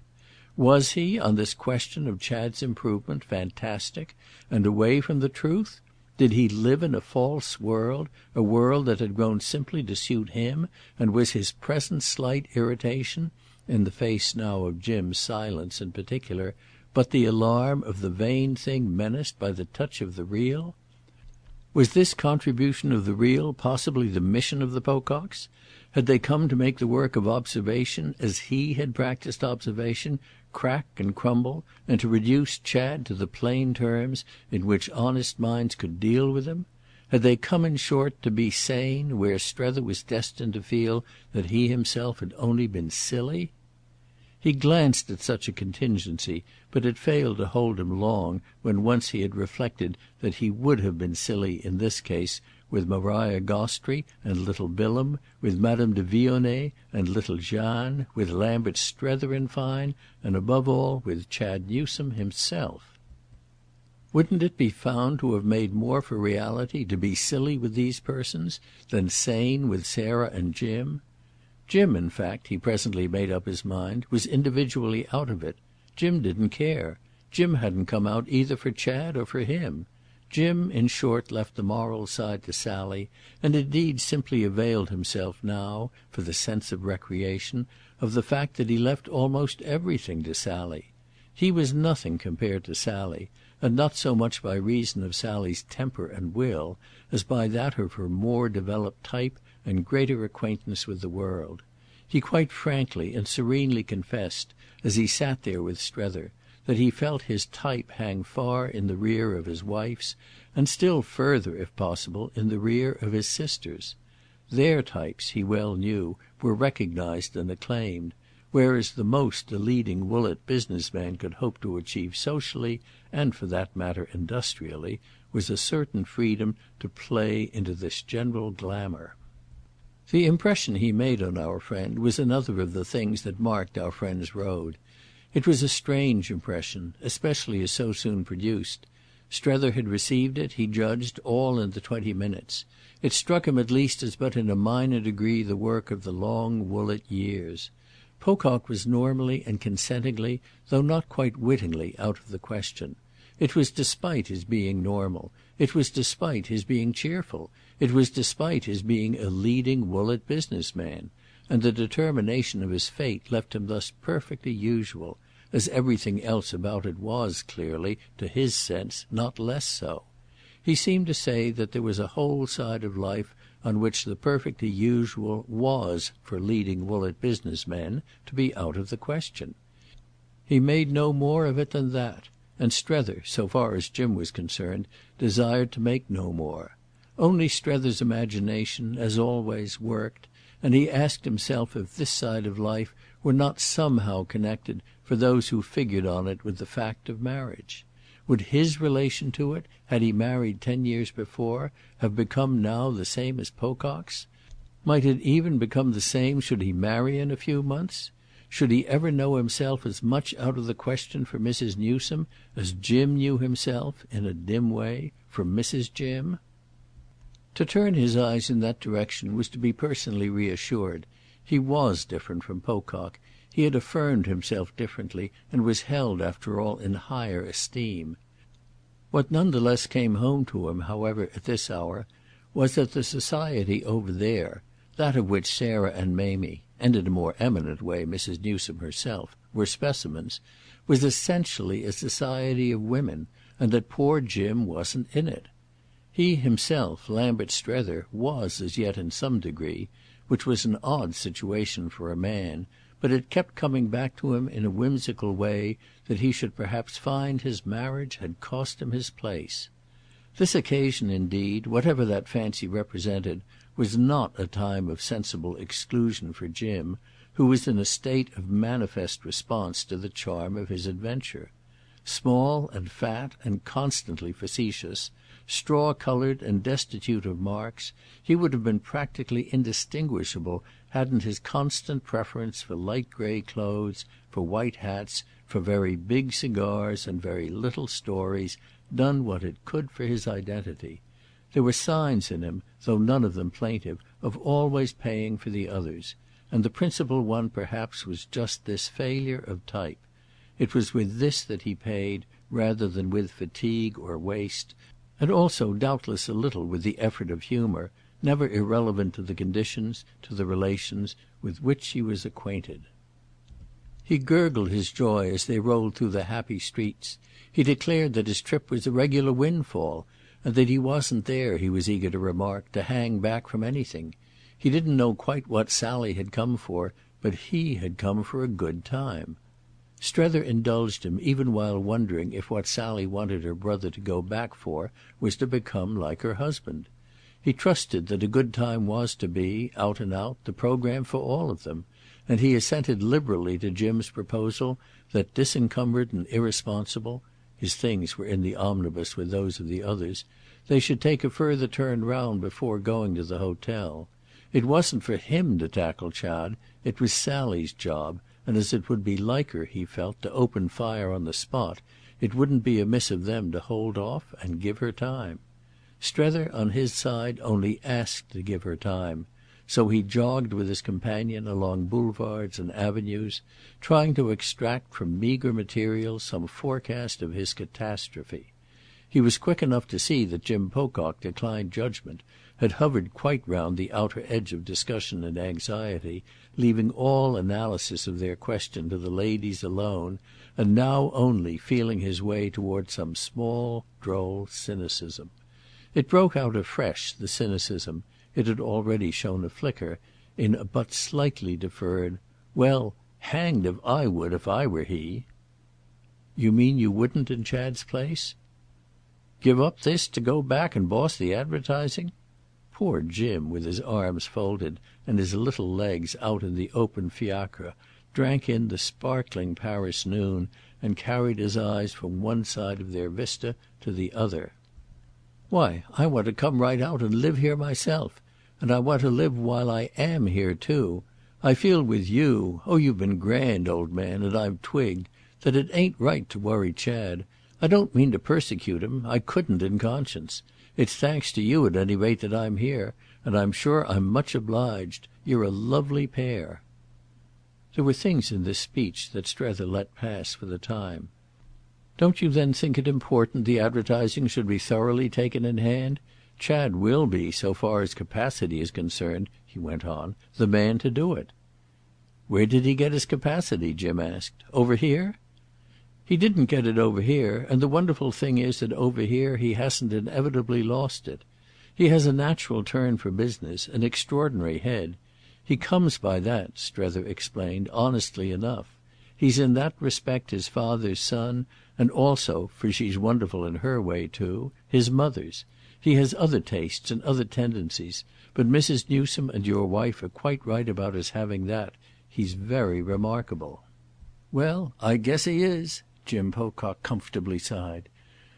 [SPEAKER 1] Was he, on this question of Chad's improvement, fantastic and away from the truth? Did he live in a false world, a world that had grown simply to suit him, and was his present slight irritation, in the face now of Jim's silence in particular, but the alarm of the vain thing menaced by the touch of the real? Was this contribution of the real possibly the mission of the Pococks? Had they come to make the work of observation, as he had practised observation, crack and crumble, and to reduce Chad to the plain terms in which honest minds could deal with him? Had they come, in short, to be sane where Strether was destined to feel that he himself had only been silly? He glanced at such a contingency, but it failed to hold him long when once he had reflected that he would have been silly in this case with Maria Gostrey and little Bilham, with Madame de Vionnet and little Jeanne, with Lambert Strether in fine, and above all with Chad Newsome himself. Wouldn't it be found to have made more for reality to be silly with these persons than sane with Sarah and Jim? Jim, in fact, he presently made up his mind, was individually out of it. Jim didn't care. Jim hadn't come out either for Chad or for him. Jim, in short, left the moral side to Sally, and indeed simply availed himself now, for the sense of recreation, of the fact that he left almost everything to Sally. He was nothing compared to Sally, and not so much by reason of Sally's temper and will as by that of her more developed type and greater acquaintance with the world. He quite frankly and serenely confessed, as he sat there with Strether, that he felt his type hang far in the rear of his wife's, and still further, if possible, in the rear of his sister's. Their types, he well knew, were recognised and acclaimed, whereas the most a leading Woollett business man could hope to achieve socially, and for that matter industrially, was a certain freedom to play into this general glamour. The impression he made on our friend was another of the things that marked our friend's road. It was a strange impression, especially as so soon produced. Strether had received it, he judged, all in the 20 minutes. It struck him at least as but in a minor degree the work of the long Woollett years. Pocock was normally and consentingly, though not quite wittingly, out of the question. It was despite his being normal. It was despite his being cheerful. It was despite his being a leading Woollett business man. And the determination of his fate left him thus perfectly usual, as everything else about it was clearly, to his sense, not less so. He seemed to say that there was a whole side of life on which the perfectly usual was, for leading Woollett business men, to be out of the question. He made no more of it than that, and Strether, so far as Jim was concerned, desired to make no more. Only Strether's imagination, as always, worked, and he asked himself if this side of life were not somehow connected, for those who figured on it, with the fact of marriage. Would his relation to it, had he married 10 years before, have become now the same as Pocock's? Might it even become the same should he marry in a few months? Should he ever know himself as much out of the question for Mrs. Newsome as Jim knew himself, in a dim way, for Mrs. Jim? To turn his eyes in that direction was to be personally reassured. He was different from Pocock. He had affirmed himself differently, and was held, after all, in higher esteem. What none the less came home to him, however, at this hour, was that the society over there, that of which Sarah and Mamie, and in a more eminent way Mrs. Newsome herself, were specimens, was essentially a society of women, and that poor Jim wasn't in it. He himself, Lambert Strether, was as yet in some degree, which was an odd situation for a man, but it kept coming back to him in a whimsical way that he should perhaps find his marriage had cost him his place. This occasion indeed, whatever that fancy represented, was not a time of sensible exclusion for Jim, who was in a state of manifest response to the charm of his adventure. Small and fat and constantly facetious, straw-coloured and destitute of marks, he would have been practically indistinguishable hadn't his constant preference for light grey clothes, for white hats, for very big cigars and very little stories done what it could for his identity. There were signs in him, though none of them plaintive, of always paying for the others, and the principal one perhaps was just this failure of type. It was with this that he paid, rather than with fatigue or waste, and also doubtless a little with the effort of humour, never irrelevant to the conditions, to the relations, with which he was acquainted. He gurgled his joy as they rolled through the happy streets. He declared that his trip was a regular windfall, and that he wasn't there, he was eager to remark, to hang back from anything. He didn't know quite what Sally had come for, but he had come for a good time. Strether indulged him even while wondering if what Sally wanted her brother to go back for was to become like her husband. He trusted that a good time was to be, out and out, the programme for all of them, and he assented liberally to Jim's proposal that, disencumbered and irresponsible—his things were in the omnibus with those of the others—they should take a further turn round before going to the hotel. It wasn't for him to tackle Chad, it was Sally's job, and as it would be like her, he felt, to open fire on the spot, it wouldn't be amiss of them to hold off and give her time. Strether, on his side, only asked to give her time, so he jogged with his companion along boulevards and avenues, trying to extract from meagre materials some forecast of his catastrophe. He was quick enough to see that Jim Pocock declined judgment, had hovered quite round the outer edge of discussion and anxiety, leaving all analysis of their question to the ladies alone, and now only feeling his way toward some small droll cynicism. It broke out afresh, the cynicism, it had already shown a flicker, in a but slightly deferred, "Well, hanged if I would if I were he." "You mean you wouldn't in Chad's place?" "Give up this to go back and boss the advertising?" Poor Jim, with his arms folded and his little legs out in the open fiacre, drank in the sparkling Paris noon and carried his eyes from one side of their vista to the other. "Why, I want to come right out and live here myself. And I want to live while I am here too. I feel with you—oh, you've been grand, old man, and I've twigged—that it ain't right to worry Chad. I don't mean to persecute him. I couldn't in conscience. It's thanks to you at any rate that I'm here, and I'm sure I'm much obliged. You're a lovely pair." There were things in this speech that Strether let pass for the time. "Don't you then think it important the advertising should be thoroughly taken in hand? Chad will be, so far as capacity is concerned," he went on, "the man to do it." "Where did he get his capacity?" Jim asked. "Over here?" "He didn't get it over here, and the wonderful thing is that over here he hasn't inevitably lost it. He has a natural turn for business, an extraordinary head. He comes by that," Strether explained, "honestly enough. He's in that respect his father's son, and also, for she's wonderful in her way too, his mother's. He has other tastes and other tendencies, but Mrs. Newsome and your wife are quite right about his having that. He's very remarkable." "Well, I guess he is," Jim Pocock comfortably sighed.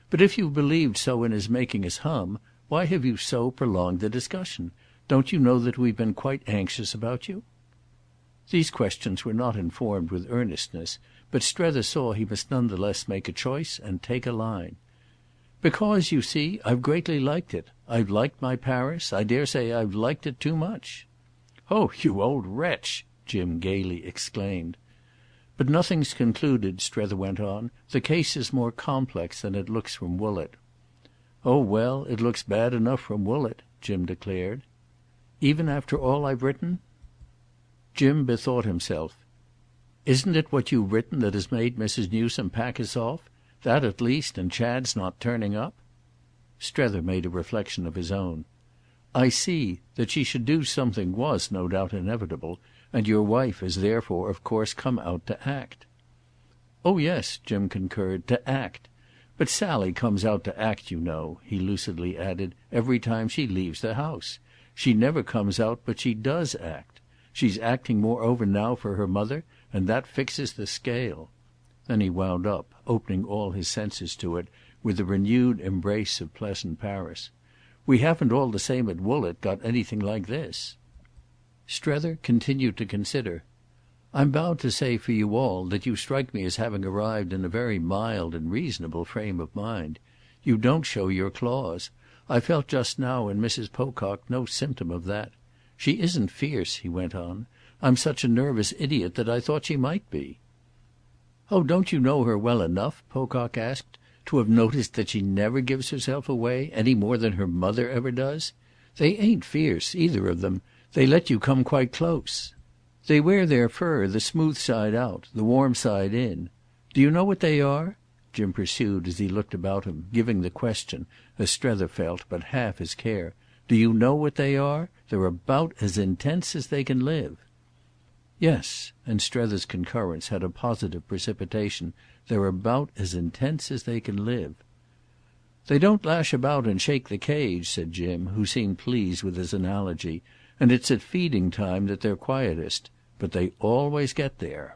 [SPEAKER 1] "But if you've believed so in his making us hum, why have you so prolonged the discussion? Don't you know that we've been quite anxious about you?" These questions were not informed with earnestness, but Strether saw he must none the less make a choice and take a line. "Because, you see, I've greatly liked it. I've liked my Paris. I dare say I've liked it too much." "Oh, you old wretch!" Jim gaily exclaimed. "But nothing's concluded," Strether went on. "The case is more complex than it looks from Woollett." "Oh, well, it looks bad enough from Woollett," Jim declared. "Even after all I've written?" Jim bethought himself. "Isn't it what you've written that has made Mrs. Newsome pack us off? That at least, and Chad's not turning up?" Strether made a reflection of his own. "I see. That she should do something was no doubt inevitable, and your wife has therefore of course come out to act." "Oh yes," Jim concurred, "to act. But Sally comes out to act, you know," he lucidly added, "every time she leaves the house. She never comes out but she does act. She's acting moreover now for her mother, and that fixes the scale." Then he wound up, opening all his senses to it, with a renewed embrace of pleasant Paris. "We haven't all the same at Woollett got anything like this." Strether continued to consider. "I'm bound to say for you all that you strike me as having arrived in a very mild and reasonable frame of mind. You don't show your claws. I felt just now in Mrs. Pocock no symptom of that. She isn't fierce," he went on. "I'm such a nervous idiot that I thought she might be." "Oh, don't you know her well enough," Pocock asked, "to have noticed that she never gives herself away, any more than her mother ever does? They ain't fierce, either of them. They let you come quite close. They wear their fur the smooth side out, the warm side in. Do you know what they are?" Jim pursued as he looked about him, giving the question, as Strether felt, but half his care. "Do you know what they are? They're about as intense as they can live." "Yes," and Strether's concurrence had a positive precipitation. "They're about as intense as they can live." "They don't lash about and shake the cage," said Jim, who seemed pleased with his analogy, "and it's at feeding time that they're quietest. But they always get there."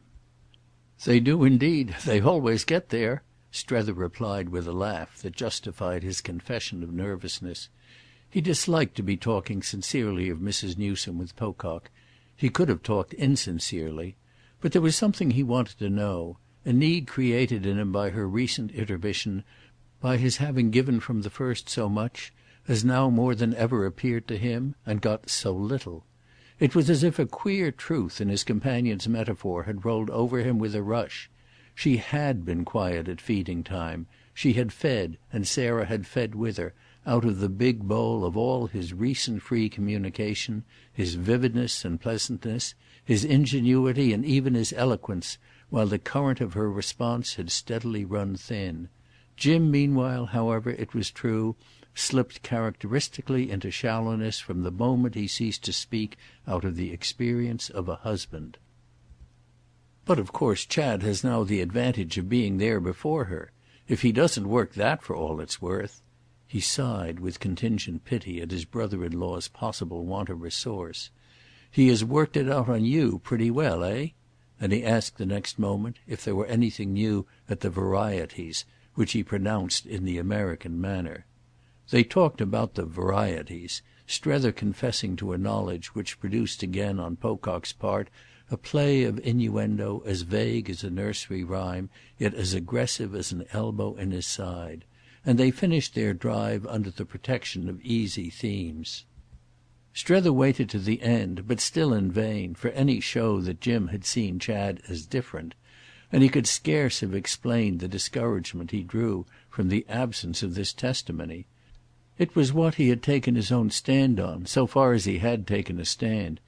[SPEAKER 1] "They do indeed. They always get there," Strether replied with a laugh that justified his confession of nervousness. He disliked to be talking sincerely of Mrs. Newsome with Pocock. He could have talked insincerely. But there was something he wanted to know, a need created in him by her recent intermission, by his having given from the first so much, as now more than ever appeared to him, and got so little. It was as if a queer truth in his companion's metaphor had rolled over him with a rush. She had been quiet at feeding time. She had fed, and Sarah had fed with her, out of the big bowl of all his recent free communication, his vividness and pleasantness, his ingenuity and even his eloquence, while the current of her response had steadily run thin. Jim meanwhile, however, it was true, slipped characteristically into shallowness from the moment he ceased to speak out of the experience of a husband. "But of course Chad has now the advantage of being there before her. If he doesn't work that for all it's worth—" He sighed with contingent pity at his brother-in-law's possible want of resource. "He has worked it out on you pretty well, eh?" And he asked the next moment if there were anything new at the Varieties, which he pronounced in the American manner. They talked about the Varieties, Strether confessing to a knowledge which produced again on Pocock's part a play of innuendo as vague as a nursery rhyme, yet as aggressive as an elbow in his side. And they finished their drive under the protection of easy themes. Strether waited to the end, but still in vain, for any show that Jim had seen Chad as different, and he could scarce have explained the discouragement he drew from the absence of this testimony. It was what he had taken his own stand on, so far as he had taken a stand,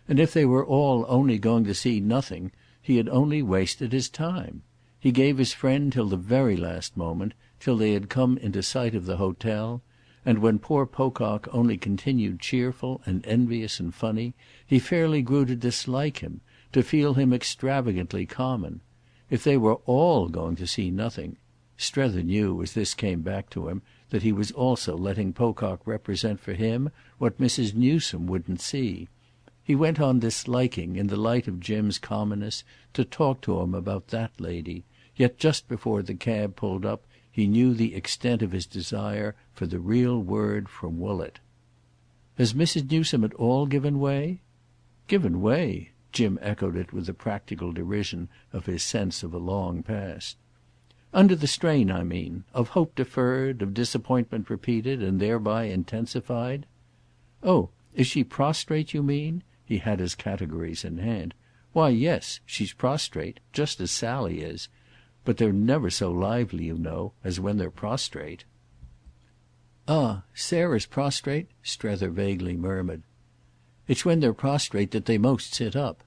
[SPEAKER 1] and if they were all only going to see nothing, he had only wasted his time. He gave his friend till the very last moment, till they had come into sight of the hotel, and when poor Pocock only continued cheerful and envious and funny, he fairly grew to dislike him, to feel him extravagantly common. If they were all going to see nothing, Strether knew, as this came back to him, that he was also letting Pocock represent for him what Mrs. Newsome wouldn't see. He went on disliking, in the light of Jim's commonness, to talk to him about that lady, yet just before the cab pulled up he knew the extent of his desire for the real word from Woollett. "Has Mrs. Newsome at all given way?" "Given way?" Jim echoed it with the practical derision of his sense of a long past. "Under the strain, I mean, of hope deferred, of disappointment repeated and thereby intensified." "Oh, is she prostrate, you mean?" He had his categories in hand. "Why, yes, she's prostrate, just as Sally is. But they're never so lively, you know, as when they're prostrate." "Ah, Sarah's prostrate?" Strether vaguely murmured. "It's when they're prostrate that they most sit up."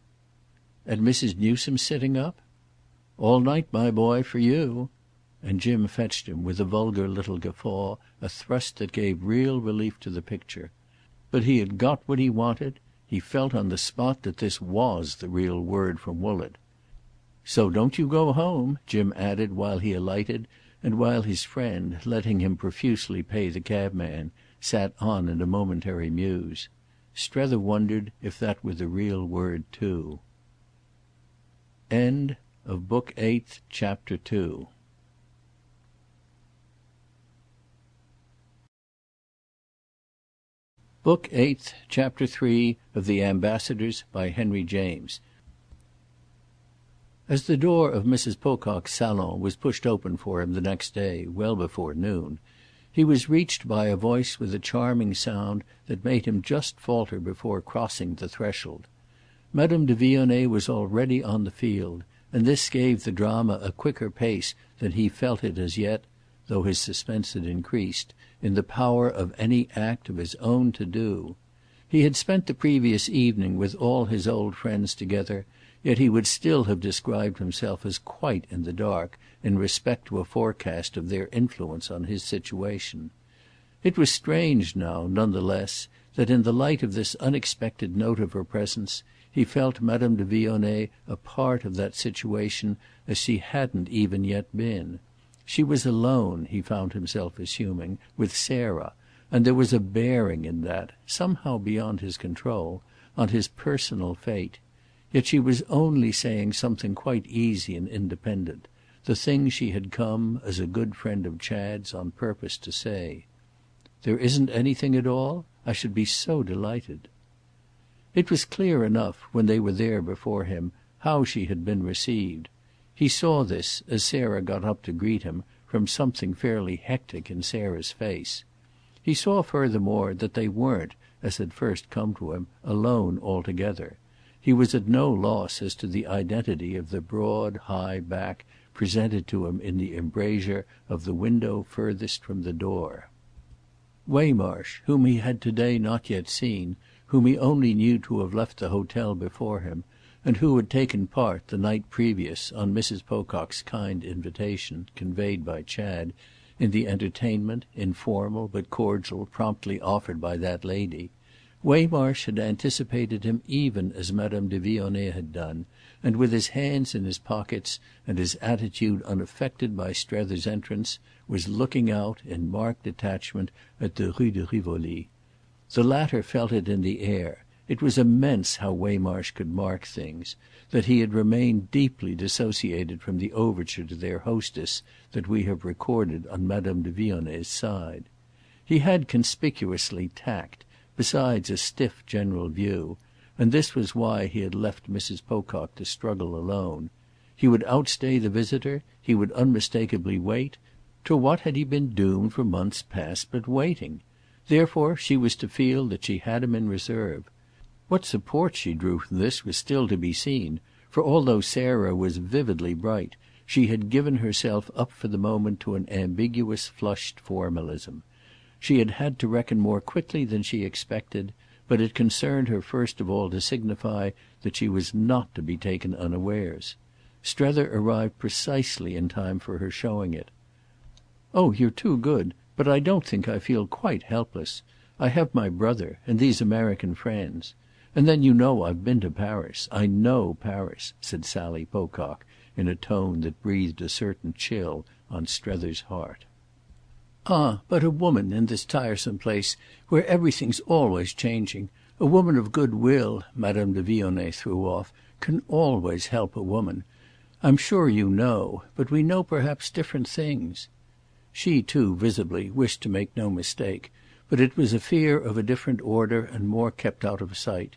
[SPEAKER 1] "And Mrs. Newsome's sitting up?" "All night, my boy, for you." And Jim fetched him, with a vulgar little guffaw, a thrust that gave real relief to the picture. But he had got what he wanted. He felt on the spot that this was the real word from Woollett. "So don't you go home," Jim added while he alighted and while his friend, letting him profusely pay the cabman, sat on in a momentary muse. Strether wondered if that were the real word too. End of Book 8th, Chapter 2. Book 8th, Chapter 3 of The Ambassadors, by Henry James. As the door of Mrs. Pocock's salon was pushed open for him the next day, well before noon, he was reached by a voice with a charming sound that made him just falter before crossing the threshold. Madame de Vionnet was already on the field, and this gave the drama a quicker pace than he felt it as yet, though his suspense had increased, in the power of any act of his own to do. He had spent the previous evening with all his old friends together, yet he would still have described himself as quite in the dark in respect to a forecast of their influence on his situation. It was strange now, none the less, that in the light of this unexpected note of her presence he felt Madame de Vionnet a part of that situation as she hadn't even yet been. She was alone, he found himself assuming, with Sarah, and there was a bearing in that, somehow beyond his control, on his personal fate. Yet she was only saying something quite easy and independent, the thing she had come, as a good friend of Chad's, on purpose to say. "There isn't anything at all? I should be so delighted." It was clear enough, when they were there before him, how she had been received. He saw this, as Sarah got up to greet him, from something fairly hectic in Sarah's face. He saw furthermore that they weren't, as had first come to him, alone altogether. He was at no loss as to the identity of the broad high back presented to him in the embrasure of the window furthest from the door. Waymarsh, whom he had to-day not yet seen, whom he only knew to have left the hotel before him, and who had taken part, the night previous, on Mrs. Pocock's kind invitation, conveyed by Chad, in the entertainment, informal but cordial, promptly offered by that lady, Waymarsh had anticipated him even as Madame de Vionnet had done, and with his hands in his pockets and his attitude unaffected by Strether's entrance, was looking out, in marked detachment, at the Rue de Rivoli. The latter felt it in the air. It was immense how Waymarsh could mark things, that he had remained deeply dissociated from the overture to their hostess that we have recorded on Madame de Vionet's side. He had conspicuously tact, besides a stiff general view, and this was why he had left Mrs. Pocock to struggle alone. He would outstay the visitor, he would unmistakably wait. To what had he been doomed for months past but waiting? Therefore she was to feel that she had him in reserve. What support she drew from this was still to be seen, for although Sarah was vividly bright, she had given herself up for the moment to an ambiguous flushed formalism. She had had to reckon more quickly than she expected, but it concerned her first of all to signify that she was not to be taken unawares. Strether arrived precisely in time for her showing it. "Oh you're too good, but I don't think I feel quite helpless. I have my brother and these American friends. And then you know I've been to Paris. I know Paris," said Sally Pocock in a tone that breathed a certain chill on Strether's heart. "Ah, but a woman in this tiresome place where everything's always changing, a woman of good will," Madame de Vionnet threw off, "can always help a woman. I'm sure you know, but we know perhaps different things." She too, visibly, wished to make no mistake, but it was a fear of a different order and more kept out of sight.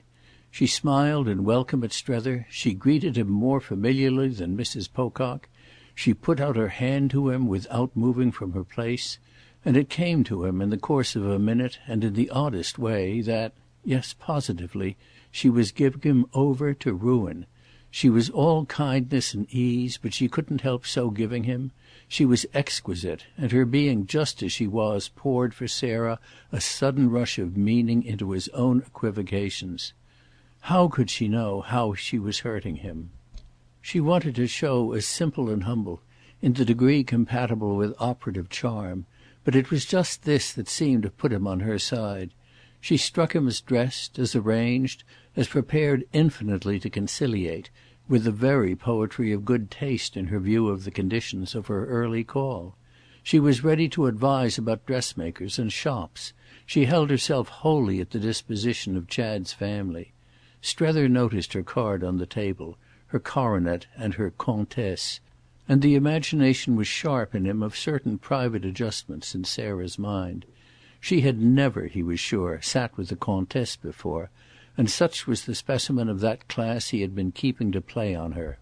[SPEAKER 1] She smiled in welcome at Strether, she greeted him more familiarly than Mrs. Pocock, she put out her hand to him without moving from her place, and it came to him in the course of a minute and in the oddest way that, yes, positively, she was giving him over to ruin. She was all kindness and ease, but she couldn't help so giving him. She was exquisite, and her being just as she was poured for Sarah a sudden rush of meaning into his own equivocations. How could she know how she was hurting him? She wanted to show as simple and humble, in the degree compatible with operative charm, but it was just this that seemed to put him on her side. She struck him as dressed, as arranged, as prepared infinitely to conciliate, with the very poetry of good taste in her view of the conditions of her early call. She was ready to advise about dressmakers and shops. She held herself wholly at the disposition of Chad's family. Strether noticed her card on the table, her coronet and her comtesse, and the imagination was sharp in him of certain private adjustments in Sarah's mind. She had never, he was sure, sat with the comtesse before, and such was the specimen of that class he had been keeping to play on her.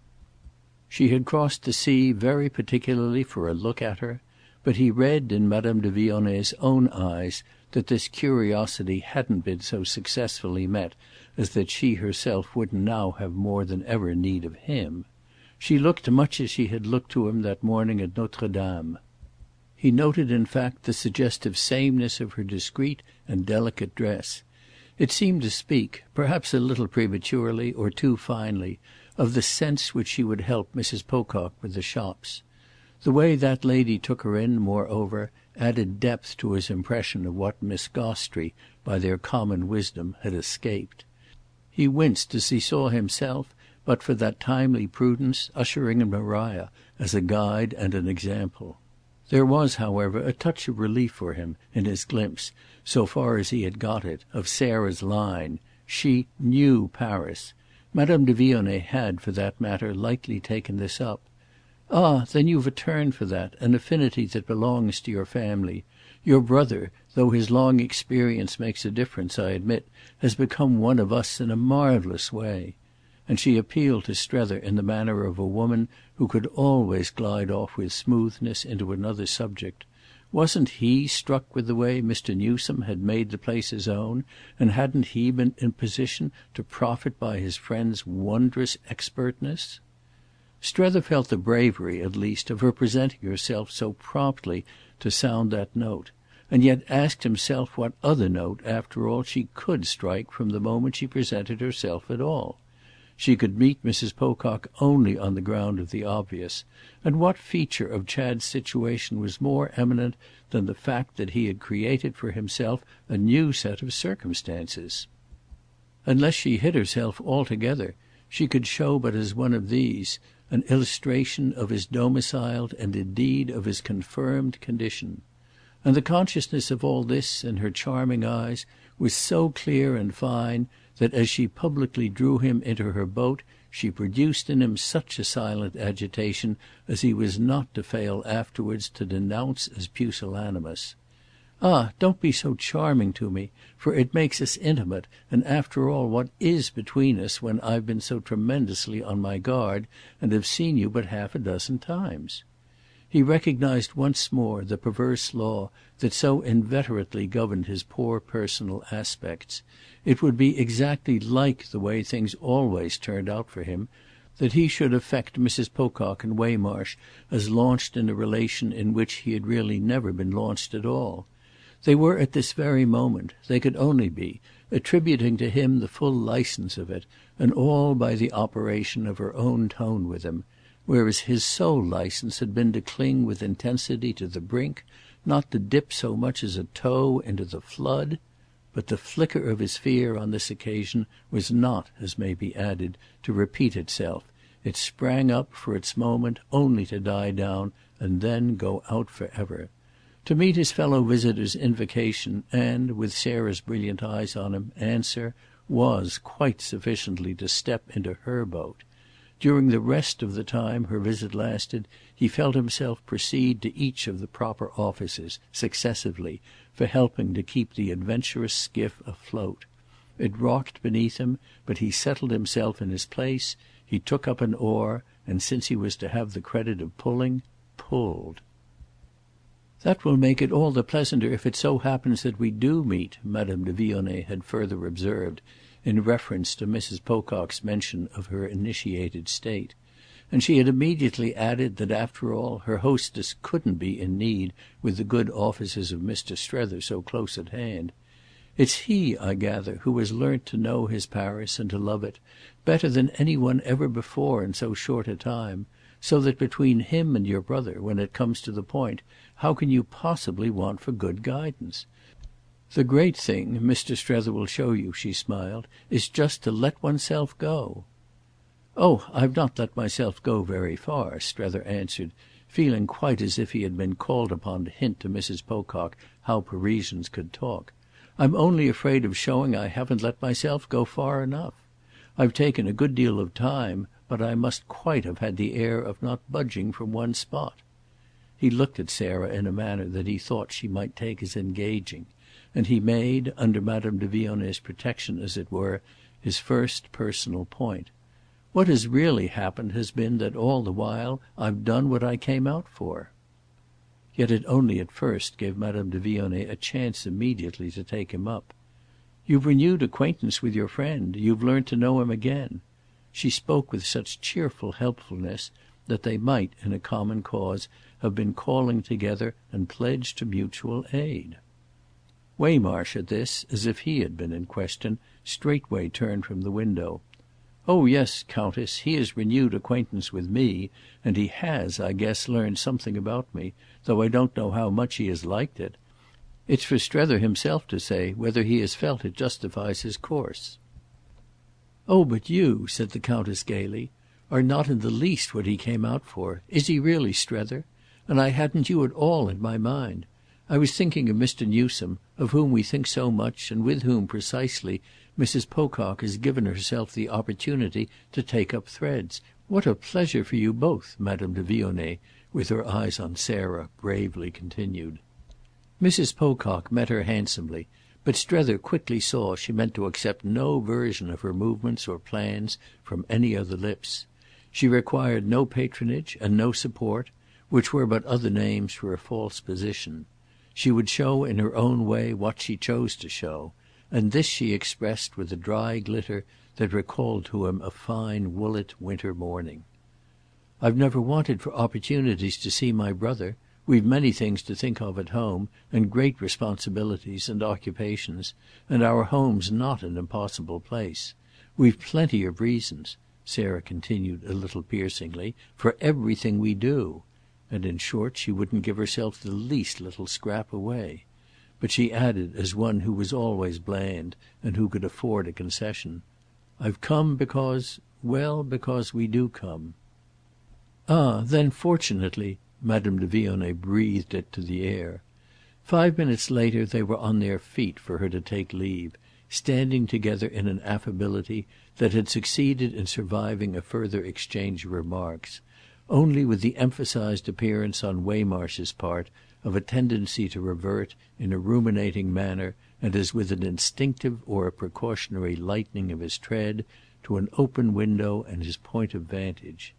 [SPEAKER 1] She had crossed the sea very particularly for a look at her, but he read in Madame de Vionnet's own eyes that this curiosity hadn't been so successfully met as that she herself would now have more than ever need of him. She looked much as she had looked to him that morning at Notre Dame. He noted in fact the suggestive sameness of her discreet and delicate dress. It seemed to speak, perhaps a little prematurely or too finely, of the sense which she would help Mrs. Pocock with the shops. The way that lady took her in, moreover, added depth to his impression of what Miss Gostrey, by their common wisdom, had escaped. He winced as he saw himself, but for that timely prudence, ushering in Maria as a guide and an example. There was, however, a touch of relief for him in his glimpse, so far as he had got it, of Sarah's line. She knew Paris. Madame de Vionnet had, for that matter, lightly taken this up. "Ah, then you've a turn for that, an affinity that belongs to your family. Your brother, though his long experience makes a difference, I admit, has become one of us in a marvellous way." And she appealed to Strether in the manner of a woman who could always glide off with smoothness into another subject. Wasn't he struck with the way Mr. Newsome had made the place his own, and hadn't he been in position to profit by his friend's wondrous expertness? Strether felt the bravery, at least, of her presenting herself so promptly to sound that note, and yet asked himself what other note, after all, she could strike from the moment she presented herself at all. She could meet Mrs. Pocock only on the ground of the obvious, and what feature of Chad's situation was more eminent than the fact that he had created for himself a new set of circumstances? Unless she hid herself altogether, she could show but as one of these, an illustration of his domiciled and indeed of his confirmed condition. And the consciousness of all this, in her charming eyes, was so clear and fine that as she publicly drew him into her boat she produced in him such a silent agitation as he was not to fail afterwards to denounce as pusillanimous. "Ah, don't be so charming to me, for it makes us intimate, and after all what is between us when I've been so tremendously on my guard and have seen you but half a dozen times?" He recognised once more the perverse law that so inveterately governed his poor personal aspects. It would be exactly like the way things always turned out for him that he should affect Mrs. Pocock and Waymarsh as launched in a relation in which he had really never been launched at all. They were at this very moment, they could only be, attributing to him the full licence of it, and all by the operation of her own tone with him, whereas his sole licence had been to cling with intensity to the brink, not to dip so much as a toe into the flood. But the flicker of his fear on this occasion was not, as may be added, to repeat itself. It sprang up for its moment only to die down and then go out for ever. To meet his fellow visitor's invocation and, with Sarah's brilliant eyes on him, answer, was quite sufficiently to step into her boat. During the rest of the time her visit lasted he felt himself proceed to each of the proper offices, successively, for helping to keep the adventurous skiff afloat. It rocked beneath him, but he settled himself in his place, he took up an oar, and since he was to have the credit of pulling, pulled. "That will make it all the pleasanter if it so happens that we do meet," Madame de Vionnet had further observed, in reference to Mrs. Pocock's mention of her initiated state, and she had immediately added that, after all, her hostess couldn't be in need with the good offices of Mr. Strether so close at hand. "It's he, I gather, who has learnt to know his Paris and to love it, better than any one ever before in so short a time, so that between him and your brother, when it comes to the point, how can you possibly want for good guidance? The great thing, Mr. Strether will show you," she smiled, "is just to let oneself go." "Oh, I've not let myself go very far," Strether answered, feeling quite as if he had been called upon to hint to Mrs. Pocock how Parisians could talk. "I'm only afraid of showing I haven't let myself go far enough. I've taken a good deal of time, but I must quite have had the air of not budging from one spot." He looked at Sarah in a manner that he thought she might take as engaging, and he made, under Madame de Vionnet's protection as it were, his first personal point. "What has really happened has been that all the while I've done what I came out for." Yet it only at first gave Madame de Vionnet a chance immediately to take him up. "You've renewed acquaintance with your friend. You've learnt to know him again." She spoke with such cheerful helpfulness that they might, in a common cause, have been calling together and pledged to mutual aid. Waymarsh, at this, as if he had been in question, straightway turned from the window. "Oh yes, Countess, he has renewed acquaintance with me, and he has, I guess, learned something about me, though I don't know how much he has liked it. It's for Strether himself to say whether he has felt it justifies his course." "Oh but you," said the Countess gaily, "are not in the least what he came out for. Is he really, Strether? And I hadn't you at all in my mind. I was thinking of Mr. Newsome, of whom we think so much and with whom, precisely, Mrs. Pocock has given herself the opportunity to take up threads. What a pleasure for you both," Madame de Vionnet, with her eyes on Sarah, bravely continued. Mrs. Pocock met her handsomely, but Strether quickly saw she meant to accept no version of her movements or plans from any other lips. She required no patronage and no support, which were but other names for a false position. She would show in her own way what she chose to show, and this she expressed with a dry glitter that recalled to him a fine Woollett winter morning. "I've never wanted for opportunities to see my brother. We've many things to think of at home, and great responsibilities and occupations, and our home's not an impossible place. We've plenty of reasons," Sarah continued a little piercingly, "for everything we do." And in short she wouldn't give herself the least little scrap away. But she added as one who was always bland and who could afford a concession, "I've come because—well, because we do come." "Ah then, fortunately," Madame de Vionnet breathed it to the air. 5 minutes later they were on their feet for her to take leave, standing together in an affability that had succeeded in surviving a further exchange of remarks, only with the emphasised appearance on Waymarsh's part of a tendency to revert, in a ruminating manner and as with an instinctive or a precautionary lightening of his tread, to an open window and his point of vantage.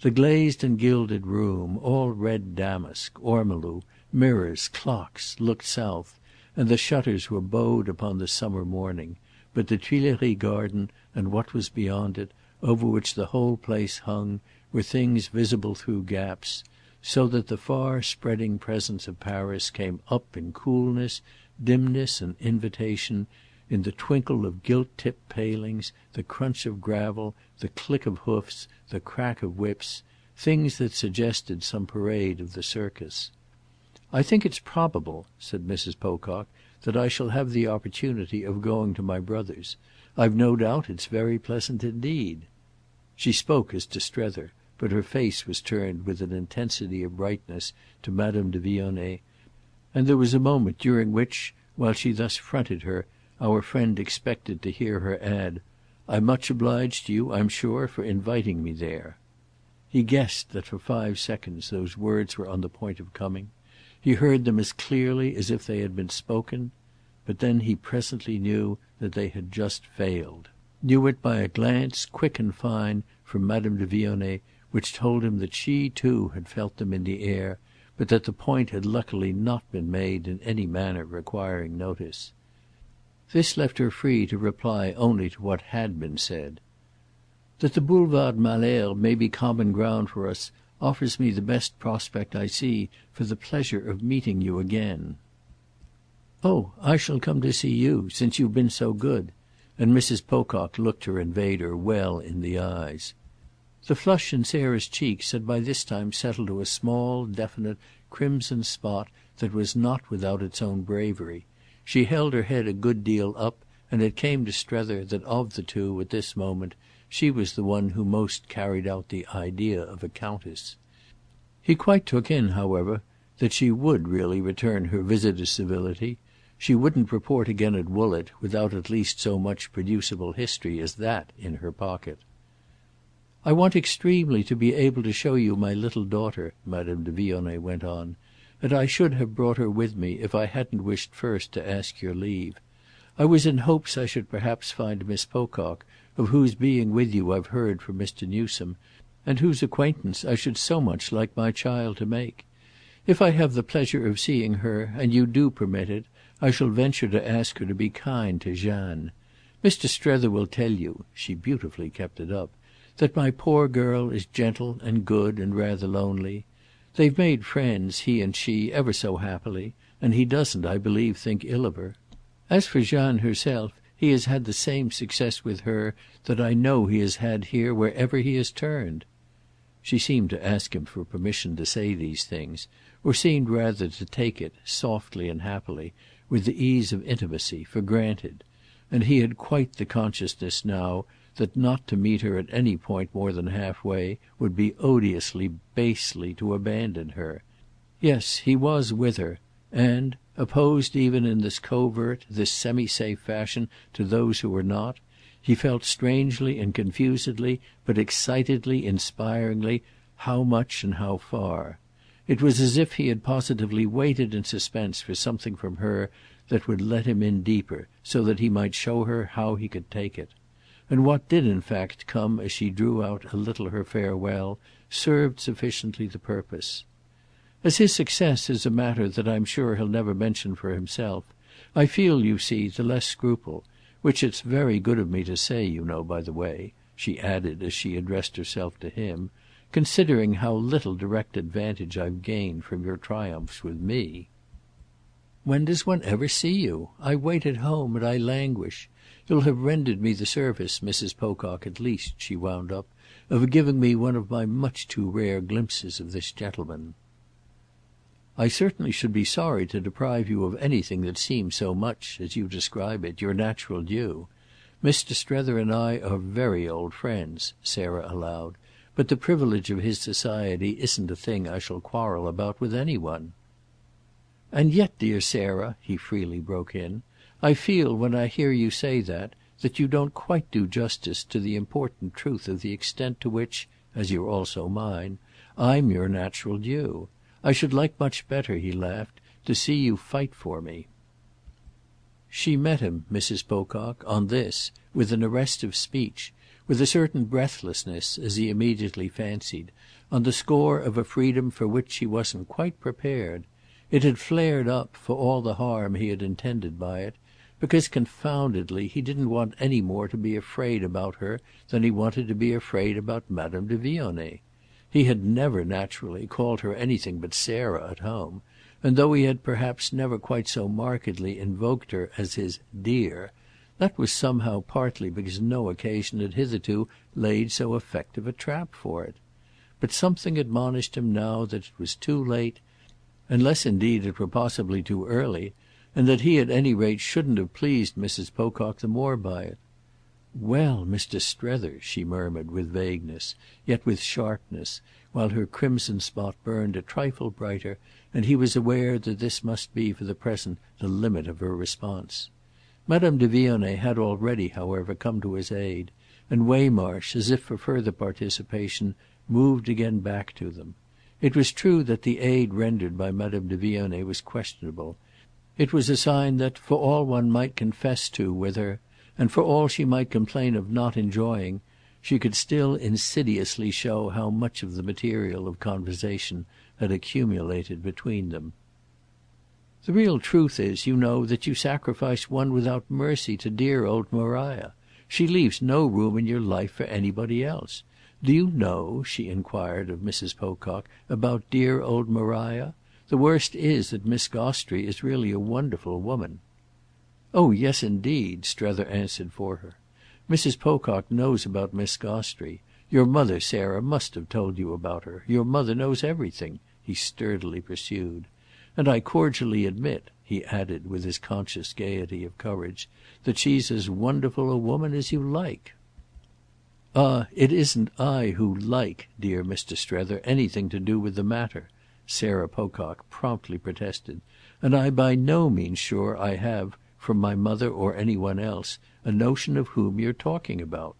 [SPEAKER 1] The glazed and gilded room, all red damask, ormolu, mirrors, clocks, looked south, and the shutters were bowed upon the summer morning, but the Tuileries garden and what was beyond it, over which the whole place hung, were things visible through gaps, so that the far-spreading presence of Paris came up in coolness, dimness and invitation, in the twinkle of gilt-tipped palings, the crunch of gravel, the click of hoofs, the crack of whips, things that suggested some parade of the circus. "I think it's probable," said Mrs. Pocock, "that I shall have the opportunity of going to my brother's. I've no doubt it's very pleasant indeed." She spoke as to Strether, but her face was turned with an intensity of brightness to Madame de Vionnet, and there was a moment during which, while she thus fronted her, our friend expected to hear her add, "I'm much obliged to you, I'm sure, for inviting me there." He guessed that for 5 seconds those words were on the point of coming. He heard them as clearly as if they had been spoken, but then he presently knew that they had just failed. Knew it by a glance, quick and fine, from Madame de Vionnet, which told him that she too had felt them in the air, but that the point had luckily not been made in any manner requiring notice. This left her free to reply only to what had been said. "That the Boulevard Malesherbes may be common ground for us offers me the best prospect I see for the pleasure of meeting you again." "Oh, I shall come to see you, since you've been so good," and Mrs. Pocock looked her invader well in the eyes. The flush in Sarah's cheeks had by this time settled to a small, definite, crimson spot that was not without its own bravery. She held her head a good deal up, and it came to Strether that of the two, at this moment, she was the one who most carried out the idea of a countess. He quite took in, however, that she would really return her visitor's civility. She wouldn't report again at Woollett without at least so much producible history as that in her pocket. "I want extremely to be able to show you my little daughter," Madame de Vionnet went on, "and I should have brought her with me if I hadn't wished first to ask your leave. I was in hopes I should perhaps find Miss Pocock, of whose being with you I've heard from Mr. Newsome, and whose acquaintance I should so much like my child to make. If I have the pleasure of seeing her, and you do permit it, I shall venture to ask her to be kind to Jeanne. Mr. Strether will tell you"—she beautifully kept it up—"that my poor girl is gentle and good and rather lonely. They've made friends, he and she, ever so happily, and he doesn't, I believe, think ill of her. As for Jeanne herself, he has had the same success with her that I know he has had here wherever he has turned." She seemed to ask him for permission to say these things, or seemed rather to take it, softly and happily, with the ease of intimacy, for granted; and he had quite the consciousness now that not to meet her at any point more than halfway would be odiously, basely to abandon her. Yes, he was with her, and, opposed even in this covert, this semi-safe fashion to those who were not, he felt strangely and confusedly, but excitedly, inspiringly, how much and how far. It was as if he had positively waited in suspense for something from her that would let him in deeper, so that he might show her how he could take it. And what did in fact come as she drew out a little her farewell served sufficiently the purpose. "As his success is a matter that I'm sure he'll never mention for himself, I feel, you see, the less scruple—which it's very good of me to say, you know, by the way," she added as she addressed herself to him, "considering how little direct advantage I've gained from your triumphs with me." "When does one ever see you? I wait at home and I languish. You'll have rendered me the service, Mrs. Pocock, at least," she wound up, "of giving me one of my much too rare glimpses of this gentleman." "I certainly should be sorry to deprive you of anything that seems so much, as you describe it, your natural due. Mr. Strether and I are very old friends," Sarah allowed, "but the privilege of his society isn't a thing I shall quarrel about with any one." "And yet, dear Sarah," he freely broke in, "I feel, when I hear you say that you don't quite do justice to the important truth of the extent to which, as you're also mine, I'm your natural due. I should like much better," he laughed, "to see you fight for me." She met him, Mrs. Pocock, on this, with an arrest of speech, with a certain breathlessness, as he immediately fancied, on the score of a freedom for which she wasn't quite prepared. It had flared up, for all the harm he had intended by it, because, confoundedly, he didn't want any more to be afraid about her than he wanted to be afraid about Madame de Vionnet. He had never, naturally, called her anything but Sarah at home, and though he had perhaps never quite so markedly invoked her as his "dear," that was somehow partly because no occasion had hitherto laid so effective a trap for it. But something admonished him now that it was too late, unless indeed it were possibly too early, and that he at any rate shouldn't have pleased Mrs. Pocock the more by it. "Well, Mr. Strether," she murmured with vagueness, yet with sharpness, while her crimson spot burned a trifle brighter, and he was aware that this must be for the present the limit of her response. Madame de Vionnet had already, however, come to his aid, and Waymarsh, as if for further participation, moved again back to them. It was true that the aid rendered by Madame de Vionnet was questionable. It was a sign that, for all one might confess to with her, and for all she might complain of not enjoying, she could still insidiously show how much of the material of conversation had accumulated between them. The real truth is, you know, that you sacrifice one without mercy to dear old Maria. She leaves no room in your life for anybody else. Do you know," she inquired of Mrs. Pocock, "about dear old Maria? The worst is that Miss Gostrey is really a wonderful woman." "Oh yes, indeed," Strether answered for her. "Mrs. Pocock knows about Miss Gostrey. Your mother, Sarah, must have told you about her. Your mother knows everything," he sturdily pursued. "And I cordially admit," he added with his conscious gaiety of courage, "that she's as wonderful a woman as you like." "Ah, it isn't I who 'like,' dear Mr. Strether, anything to do with the matter," Sarah Pocock promptly protested, "and I'm by no means sure I have, from my mother or any one else, a notion of whom you're talking about."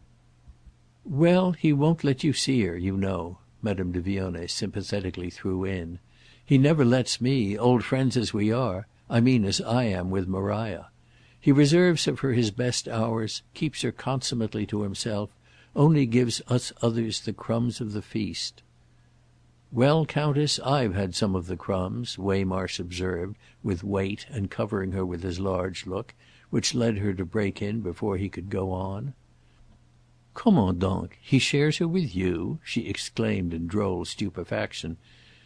[SPEAKER 1] "Well, he won't let you see her, you know," Madame de Vionnet sympathetically threw in. "He never lets me, old friends as we are, I mean as I am with Maria. He reserves her for his best hours, keeps her consummately to himself, only gives us others the crumbs of the feast." "Well, Countess, I've had some of the crumbs," Waymarsh observed with weight and covering her with his large look, which led her to break in before he could go on. "Comment donc? He shares her with you?" she exclaimed in droll stupefaction.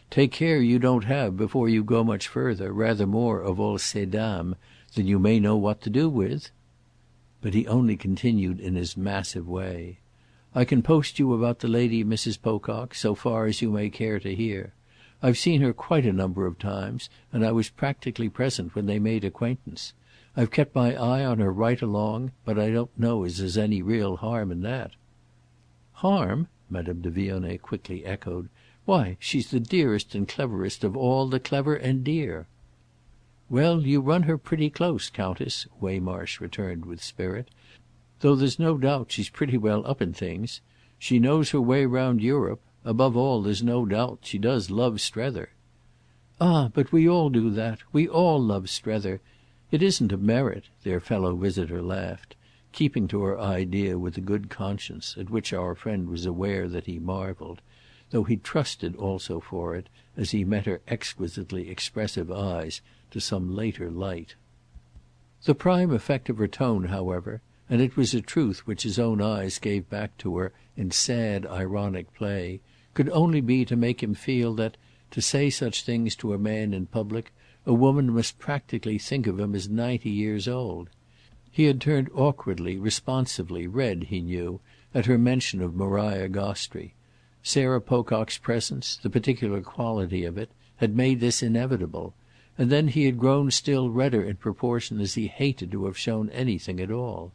[SPEAKER 1] "Take care you don't have, before you go much further, rather more of all ces dames than you may know what to do with." But he only continued in his massive way. "I can post you about the lady Mrs. Pocock, so far as you may care to hear. I've seen her quite a number of times, and I was practically present when they made acquaintance. I've kept my eye on her right along, but I don't know as there's any real harm in that." "Harm?" Madame de Vionnet quickly echoed. "Why, she's the dearest and cleverest of all the clever and dear." "Well, you run her pretty close, Countess," Waymarsh returned with spirit, "though there's no doubt she's pretty well up in things. She knows her way round Europe. Above all, there's no doubt she does love Strether." "Ah, but we all do that. We all love Strether. It isn't a merit," their fellow visitor laughed, keeping to her idea with a good conscience at which our friend was aware that he marvelled, though he trusted also for it, as he met her exquisitely expressive eyes, to some later light. The prime effect of her tone, however, and it was a truth which his own eyes gave back to her in sad ironic play, could only be to make him feel that, to say such things to a man in public, a woman must practically think of him as 90 years old. He had turned awkwardly, responsively red, he knew, at her mention of Maria Gostrey. Sarah Pocock's presence, the particular quality of it, had made this inevitable, and then he had grown still redder in proportion as he hated to have shown anything at all.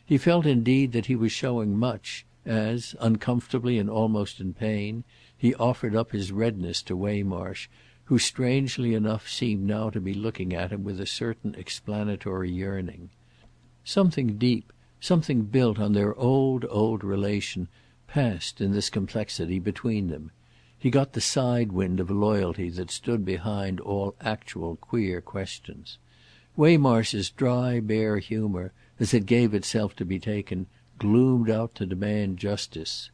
[SPEAKER 1] He felt indeed that he was showing much as, uncomfortably and almost in pain, he offered up his redness to Waymarsh, who strangely enough seemed now to be looking at him with a certain explanatory yearning. Something deep, something built on their old relation, passed in this complexity between them. He got the side wind of loyalty that stood behind all actual queer questions. Waymarsh's dry bare humour, as it gave itself to be taken, gloomed out to demand justice.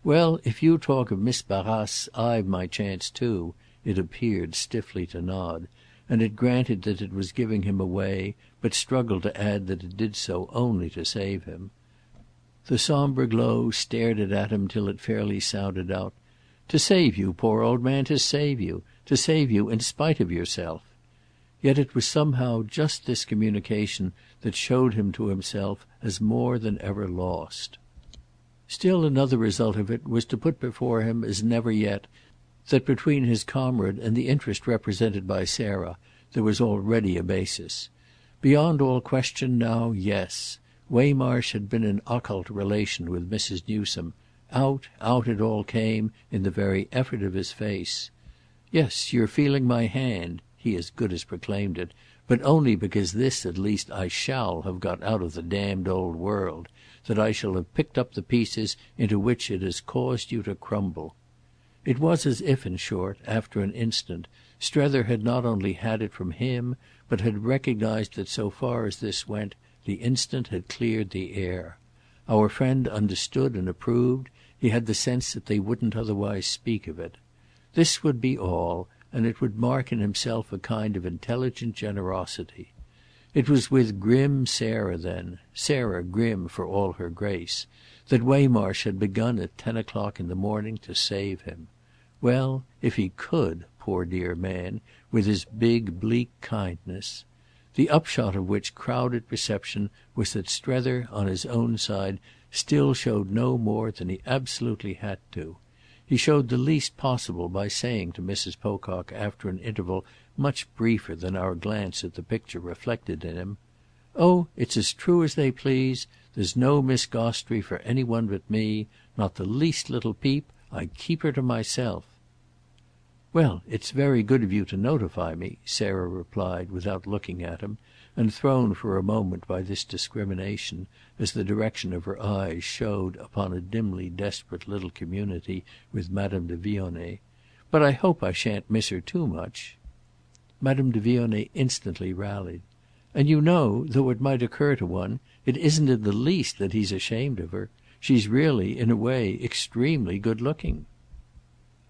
[SPEAKER 1] "Well, if you talk of Miss Barrace I've my chance too," it appeared stiffly to nod, and it granted that it was giving him away, but struggled to add that it did so only to save him. The sombre glow stared it at him till it fairly sounded out. "To save you, poor old man, to save you in spite of yourself." Yet it was somehow just this communication that showed him to himself as more than ever lost. Still another result of it was to put before him as never yet that between his comrade and the interest represented by Sarah there was already a basis. Beyond all question now, yes, Waymarsh had been in occult relation with Mrs. Newsome. Out it all came in the very effort of his face. "Yes, you're feeling my hand," he as good as proclaimed it, "but only because this at least I shall have got out of the damned old world, that I shall have picked up the pieces into which it has caused you to crumble." It was as if, in short, after an instant, Strether had not only had it from him, but had recognised that so far as this went, the instant had cleared the air. Our friend understood and approved; he had the sense that they wouldn't otherwise speak of it. This would be all, and it would mark in himself a kind of intelligent generosity. It was with grim Sarah then, Sarah grim for all her grace, that Waymarsh had begun at 10 o'clock in the morning to save him. Well, if he could, poor dear man, with his big bleak kindness. The upshot of which crowded reception was that Strether, on his own side, still showed no more than he absolutely had to. He showed the least possible by saying to Mrs. Pocock after an interval much briefer than our glance at the picture reflected in him, "Oh, it's as true as they please. There's no Miss Gostrey for any one but me. Not the least little peep. I keep her to myself." "Well, it's very good of you to notify me," Sarah replied without looking at him, and thrown for a moment by this discrimination, as the direction of her eyes showed, upon a dimly desperate little community with Madame de Vionnet. "But I hope I shan't miss her too much." Madame de Vionnet instantly rallied. "And you know, though it might occur to one, it isn't in the least that he's ashamed of her. She's really, in a way, extremely good-looking."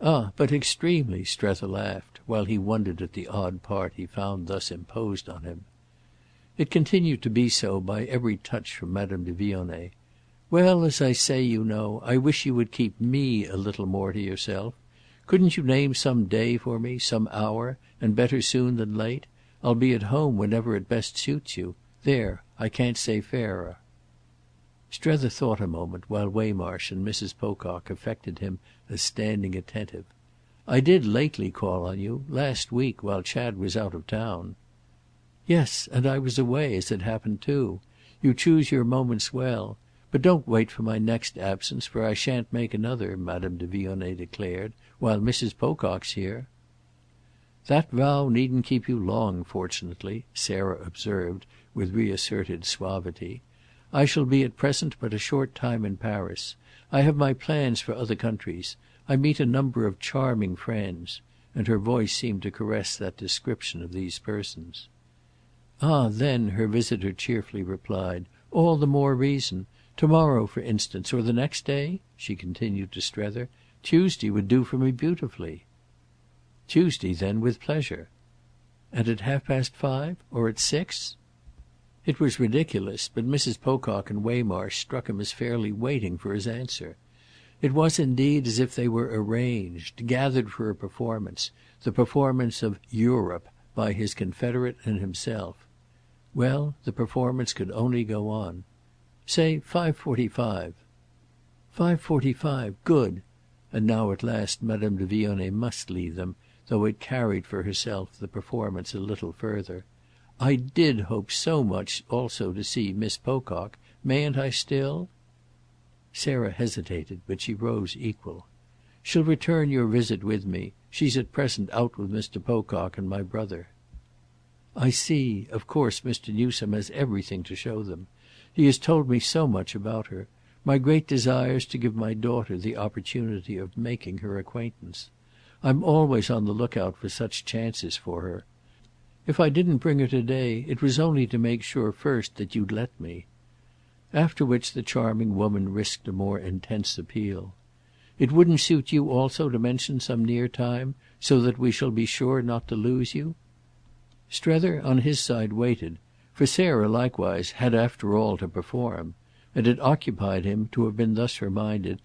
[SPEAKER 1] "Ah, but extremely," Strether laughed, while he wondered at the odd part he found thus imposed on him. It continued to be so by every touch from Madame de Vionnet. "Well, as I say, you know, I wish you would keep me a little more to yourself. Couldn't you name some day for me, some hour, and better soon than late? I'll be at home whenever it best suits you. There, I can't say fairer." Strether thought a moment while Waymarsh and Mrs. Pocock affected him as standing attentive. "I did lately call on you, last week, while Chad was out of town." "Yes, and I was away, as it happened too. You choose your moments well. But don't wait for my next absence, for I shan't make another," Madame de Vionnet declared, "while Mrs. Pocock's here." "That vow needn't keep you long, fortunately," Sarah observed with reasserted suavity. "I shall be at present but a short time in Paris. I have my plans for other countries. I meet a number of charming friends," and her voice seemed to caress that description of these persons. "Ah then," her visitor cheerfully replied, "all the more reason. To-morrow, for instance, or the next day?" she continued to Strether. "Tuesday would do for me beautifully." "Tuesday then with pleasure." "And at 5:30? Or at 6?" It was ridiculous, but Mrs. Pocock and Waymarsh struck him as fairly waiting for his answer. It was indeed as if they were arranged, gathered for a performance, the performance of "Europe" by his confederate and himself. Well, the performance could only go on. "Say 5:45. 5:45. Good." And now at last Madame de Vionnet must leave them, though it carried for herself the performance a little further. "I did hope so much also to see Miss Pocock. Mayn't I still?" Sarah hesitated, but she rose equal. "She'll return your visit with me. She's at present out with Mr. Pocock and my brother." "I see. Of course Mr. Newsome has everything to show them. He has told me so much about her. My great desire's to give my daughter the opportunity of making her acquaintance. I'm always on the lookout for such chances for her. If I didn't bring her to-day it was only to make sure first that you'd let me." After which the charming woman risked a more intense appeal. "It wouldn't suit you also to mention some near time, so that we shall be sure not to lose you?" Strether, on his side, waited, for Sarah likewise had after all to perform, and it occupied him to have been thus reminded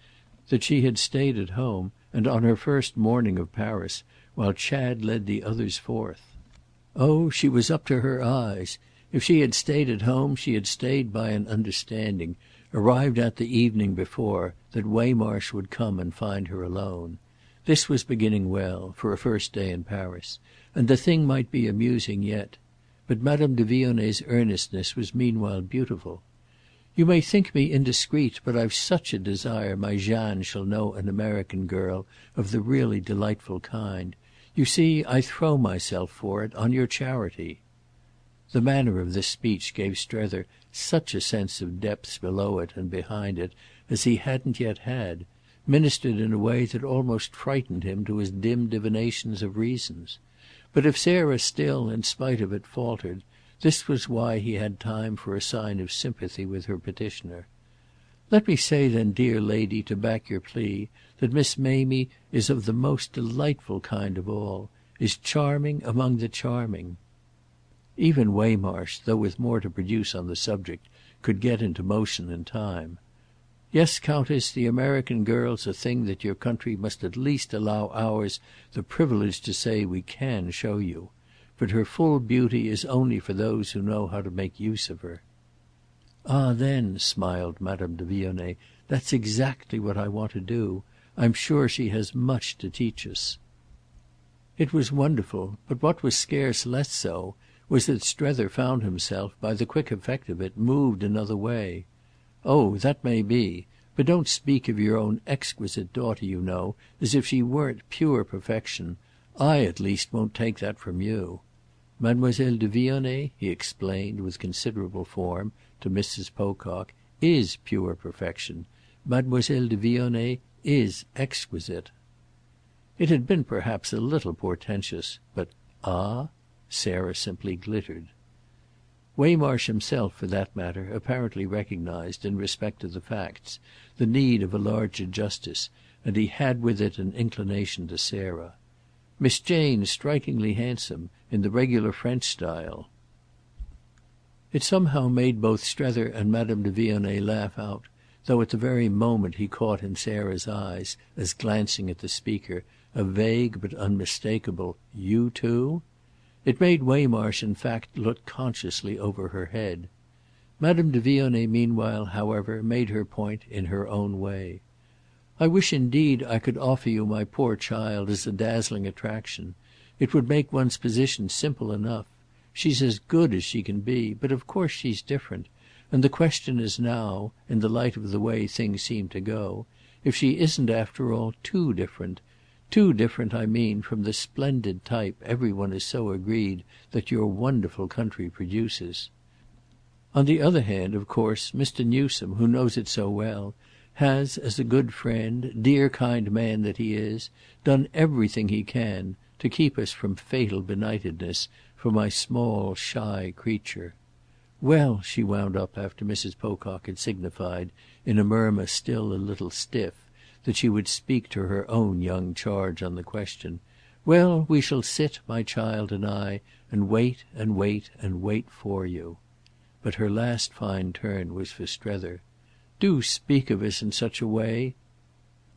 [SPEAKER 1] that she had stayed at home, and on her first morning of Paris, while Chad led the others forth. Oh, she was up to her eyes. If she had stayed at home she had stayed by an understanding, arrived at the evening before, that Waymarsh would come and find her alone. This was beginning well, for a first day in Paris, and the thing might be amusing yet. But Madame de Vionet's earnestness was meanwhile beautiful. "You may think me indiscreet, but I've such a desire my Jeanne shall know an American girl of the really delightful kind. You see, I throw myself for it on your charity." The manner of this speech gave Strether such a sense of depths below it and behind it as he hadn't yet had, ministered in a way that almost frightened him to his dim divinations of reasons. But if Sarah still, in spite of it, faltered, this was why he had time for a sign of sympathy with her petitioner. "Let me say then, dear lady, to back your plea, that Miss Mamie is of the most delightful kind of all. is charming among the charming." Even Waymarsh, though with more to produce on the subject, could get into motion in time. "Yes, Countess, the American girl's a thing that your country must at least allow ours the privilege to say we can show you. But her full beauty is only for those who know how to make use of her." "Ah then," smiled Madame de Vionnet, "that's exactly what I want to do. I'm sure she has much to teach us." It was wonderful, but what was scarce less so was that Strether found himself, by the quick effect of it, moved another way. "Oh that may be. But don't speak of your own exquisite daughter, you know, as if she weren't pure perfection. I at least won't take that from you. Mademoiselle de Vionnet," he explained with considerable form to Mrs. Pocock, "is pure perfection. Mademoiselle de Vionnet is exquisite." It had been perhaps a little portentous, but "Ah?" Sarah simply glittered. Waymarsh himself, for that matter, apparently recognised, in respect to the facts, the need of a larger justice, and he had with it an inclination to Sarah. "Miss Jane's strikingly handsome, in the regular French style." It somehow made both Strether and Madame de Vionnet laugh out, though at the very moment he caught in Sarah's eyes, as glancing at the speaker, a vague but unmistakable "You too?" It made Waymarsh in fact look consciously over her head. Madame de Vionnet meanwhile, however, made her point in her own way. "I wish indeed I could offer you my poor child as a dazzling attraction. It would make one's position simple enough. She's as good as she can be, but of course she's different, and the question is now, in the light of the way things seem to go, if she isn't after all too different. Too different, I mean, from the splendid type every one is so agreed that your wonderful country produces. On the other hand, of course, Mr. Newsome, who knows it so well, has, as a good friend, dear kind man that he is, done everything he can to keep us from fatal benightedness for my small shy creature. Well," she wound up after Mrs. Pocock had signified, in a murmur still a little stiff, that she would speak to her own young charge on the question, "well, we shall sit, my child and I, and wait and wait and wait for you." But her last fine turn was for Strether. "Do speak of us in such a way—"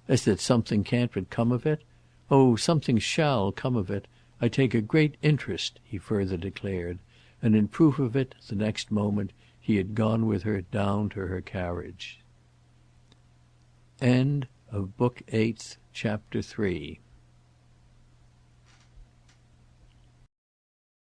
[SPEAKER 1] "As that something can't but come of it? Oh something shall come of it. I take a great interest," he further declared; and in proof of it, the next moment, he had gone with her down to her carriage. Book Eighth, Chapter 3